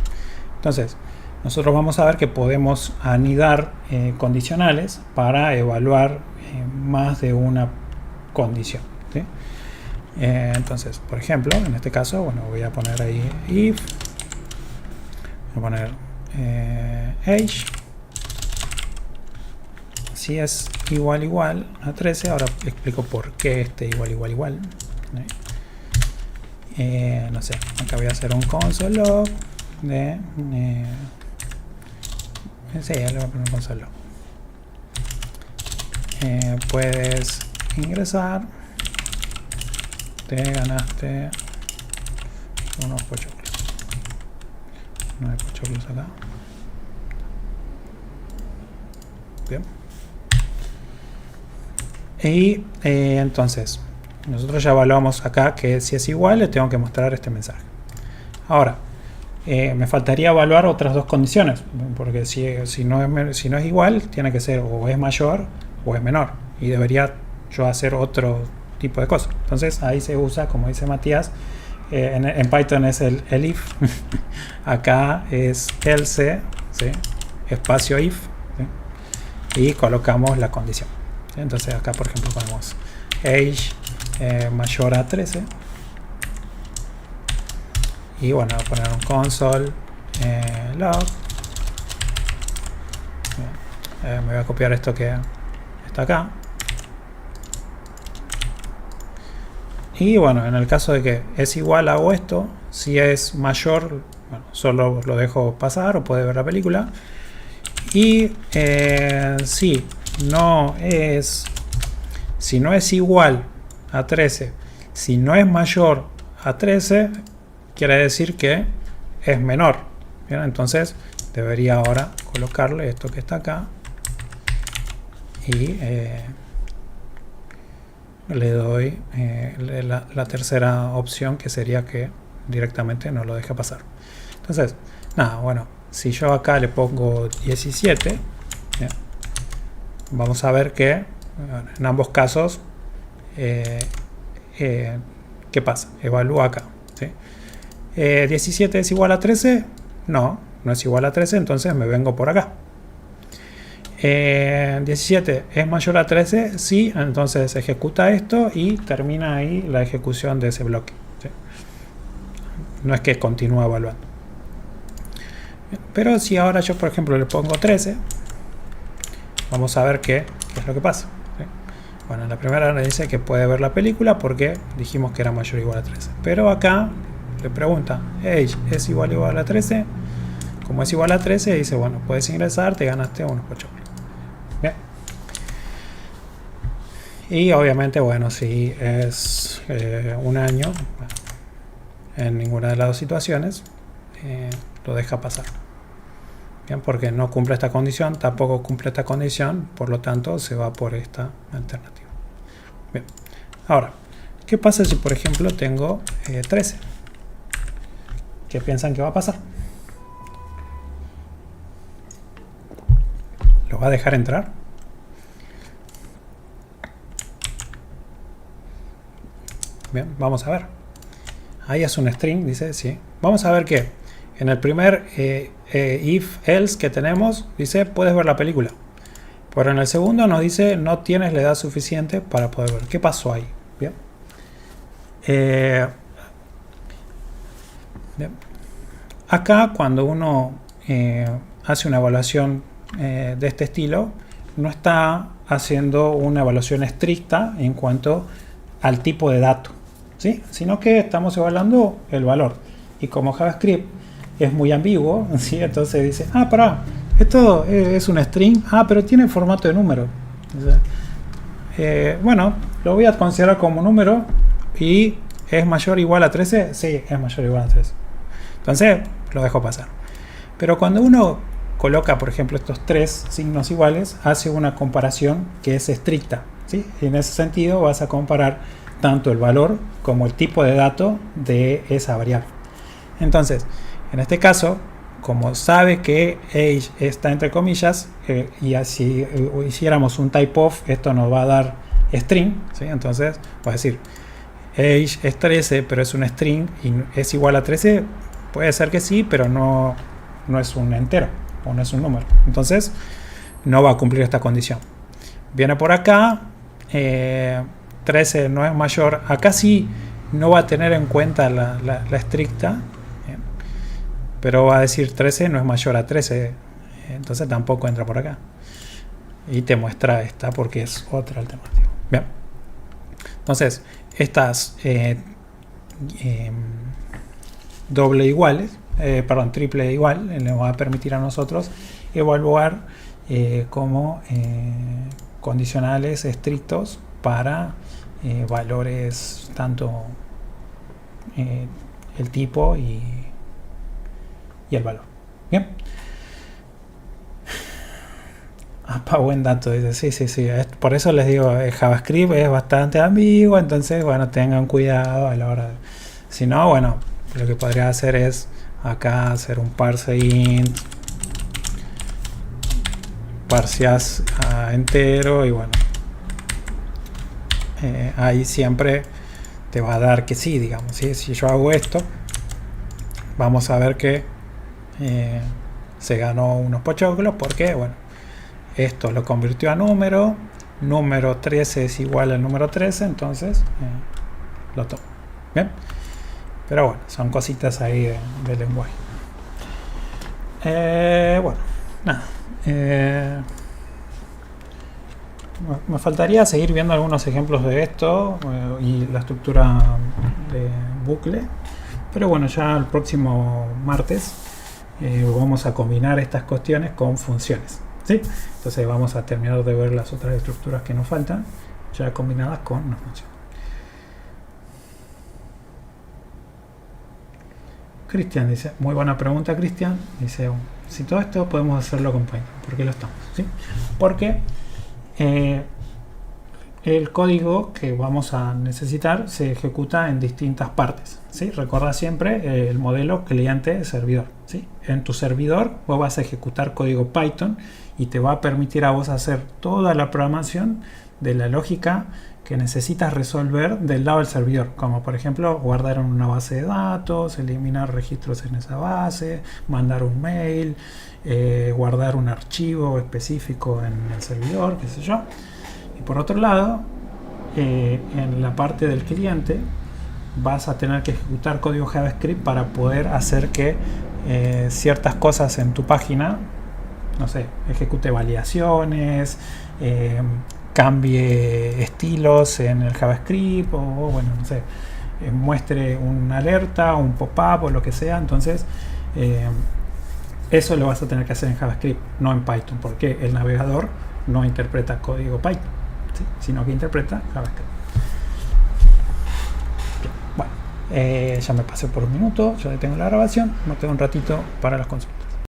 Entonces nosotros vamos a ver que podemos anidar condicionales para evaluar más de una condición, ¿sí? Entonces, por ejemplo, en este caso, bueno, voy a poner ahí if, voy a poner age, si es igual a 13, ahora explico por qué este igual, no sé, acá voy a hacer un console log de sí, ya le voy a poner un console log. Puedes ingresar, te ganaste unos pochoclos. No hay pochoclos acá. Bien. Y entonces nosotros ya evaluamos acá que si es igual, le tengo que mostrar este mensaje. Ahora me faltaría evaluar otras dos condiciones, porque si no es igual, tiene que ser o es mayor o es menor, y debería yo hacer otro tipo de cosas. Entonces ahí se usa, como dice Matías, en Python es el if, acá es else, ¿sí? Espacio if, ¿sí? Y colocamos la condición, ¿sí? Entonces acá por ejemplo ponemos age mayor a 13, y bueno, voy a poner un console log. Me voy a copiar esto que está acá, y bueno, en el caso de que es igual a esto, si es mayor, bueno, solo lo dejo pasar o puede ver la película, y si no es igual a 13, si no es mayor a 13, quiere decir que es menor. Bien, entonces debería ahora colocarle esto que está acá, y le doy la tercera opción, que sería que directamente no lo deja pasar. Entonces, nada, bueno, si yo acá le pongo 17, ¿bien? Vamos a ver que bueno, en ambos casos ¿qué pasa? Evalúa acá, ¿sí? 17 es igual a 13, no es igual a 13, entonces me vengo por acá. 17 es mayor a 13, sí, entonces ejecuta esto y termina ahí la ejecución de ese bloque, ¿sí? No es que continúa evaluando. Pero si ahora yo, por ejemplo, le pongo 13, vamos a ver qué es lo que pasa, ¿sí? Bueno, en la primera le dice que puede ver la película porque dijimos que era mayor o igual a 13. Pero acá le pregunta, age es igual o igual a 13. Como es igual a 13, dice, bueno, puedes ingresar, te ganaste unos pochoclos. Bien. Y obviamente, bueno, si es un año, bueno, en ninguna de las dos situaciones lo deja pasar. Bien, porque no cumple esta condición, tampoco cumple esta condición, por lo tanto se va por esta alternativa. Bien. Ahora, ¿qué pasa si por ejemplo tengo 13? ¿Qué piensan que va a pasar? ¿Lo va a dejar entrar? Bien, vamos a ver. Ahí es un string, dice, sí. Vamos a ver que en el primer if else que tenemos, dice, puedes ver la película. Pero en el segundo nos dice, no tienes la edad suficiente para poder ver. ¿Qué pasó ahí? Bien. Bien. Acá, cuando uno hace una evaluación de este estilo, no está haciendo una evaluación estricta en cuanto al tipo de dato, ¿sí? Sino que estamos evaluando el valor. Y como JavaScript es muy ambiguo, ¿sí? Entonces dice, pará, esto es un string, pero tiene formato de número. Entonces, bueno, lo voy a considerar como número y ¿es mayor o igual a 13? Sí, es mayor o igual a 13. Entonces lo dejo pasar. Pero cuando uno coloca, por ejemplo, estos tres signos iguales, hace una comparación que es estricta, ¿sí? Y en ese sentido vas a comparar tanto el valor como el tipo de dato de esa variable. Entonces, en este caso, como sabe que age está entre comillas, y así hiciéramos un typeof, esto nos va a dar string, ¿sí? Entonces, va a decir, age es 13, pero es un string y es igual a 13, puede ser que sí, pero no es un entero, o no es un número. Entonces, no va a cumplir esta condición. Viene por acá, 13 no es mayor, acá sí no va a tener en cuenta la estricta, pero va a decir 13 no es mayor a 13, entonces tampoco entra por acá. Y te muestra esta porque es otra alternativa. Bien. Entonces, estas doble iguales, triple igual, nos va a permitir a nosotros evaluar como condicionales estrictos para valores tanto el tipo y el valor. Bien. Buen dato, dice, sí. Por eso les digo, JavaScript es bastante ambiguo, entonces, bueno, tengan cuidado a la hora de... Si no, bueno, lo que podría hacer es acá hacer un parse int, parseas a entero y bueno, ahí siempre te va a dar que sí, digamos, ¿sí? Si yo hago esto, vamos a ver que se ganó unos pochoclos porque, bueno, esto lo convirtió a número 13 es igual al número 13, entonces lo tomo. Bien, pero bueno, son cositas ahí de lenguaje. Bueno, nada, me faltaría seguir viendo algunos ejemplos de esto y la estructura de bucle, pero bueno, ya el próximo martes vamos a combinar estas cuestiones con funciones, ¿sí? Entonces vamos a terminar de ver las otras estructuras que nos faltan ya combinadas con una función. Cristian dice, muy buena pregunta Cristian, dice, si todo esto podemos hacerlo con Python, ¿por qué lo estamos? ¿Sí? Porque el código que vamos a necesitar se ejecuta en distintas partes, ¿sí? Recuerda siempre el modelo cliente-servidor, ¿sí? En tu servidor vos vas a ejecutar código Python y te va a permitir a vos hacer toda la programación de la lógica que necesitas resolver del lado del servidor, como por ejemplo guardar en una base de datos, eliminar registros en esa base, mandar un mail, guardar un archivo específico en el servidor, qué sé yo. Y por otro lado, en la parte del cliente vas a tener que ejecutar código JavaScript para poder hacer que ciertas cosas en tu página, no sé, ejecute validaciones, cambie estilos en el JavaScript, o bueno, no sé, muestre una alerta, un pop-up o lo que sea. Entonces eso lo vas a tener que hacer en JavaScript, no en Python, porque el navegador no interpreta código Python, ¿sí? Sino que interpreta JavaScript. Bueno, ya me pasé por un minuto, ya detengo la grabación, me quedo un ratito para las consultas.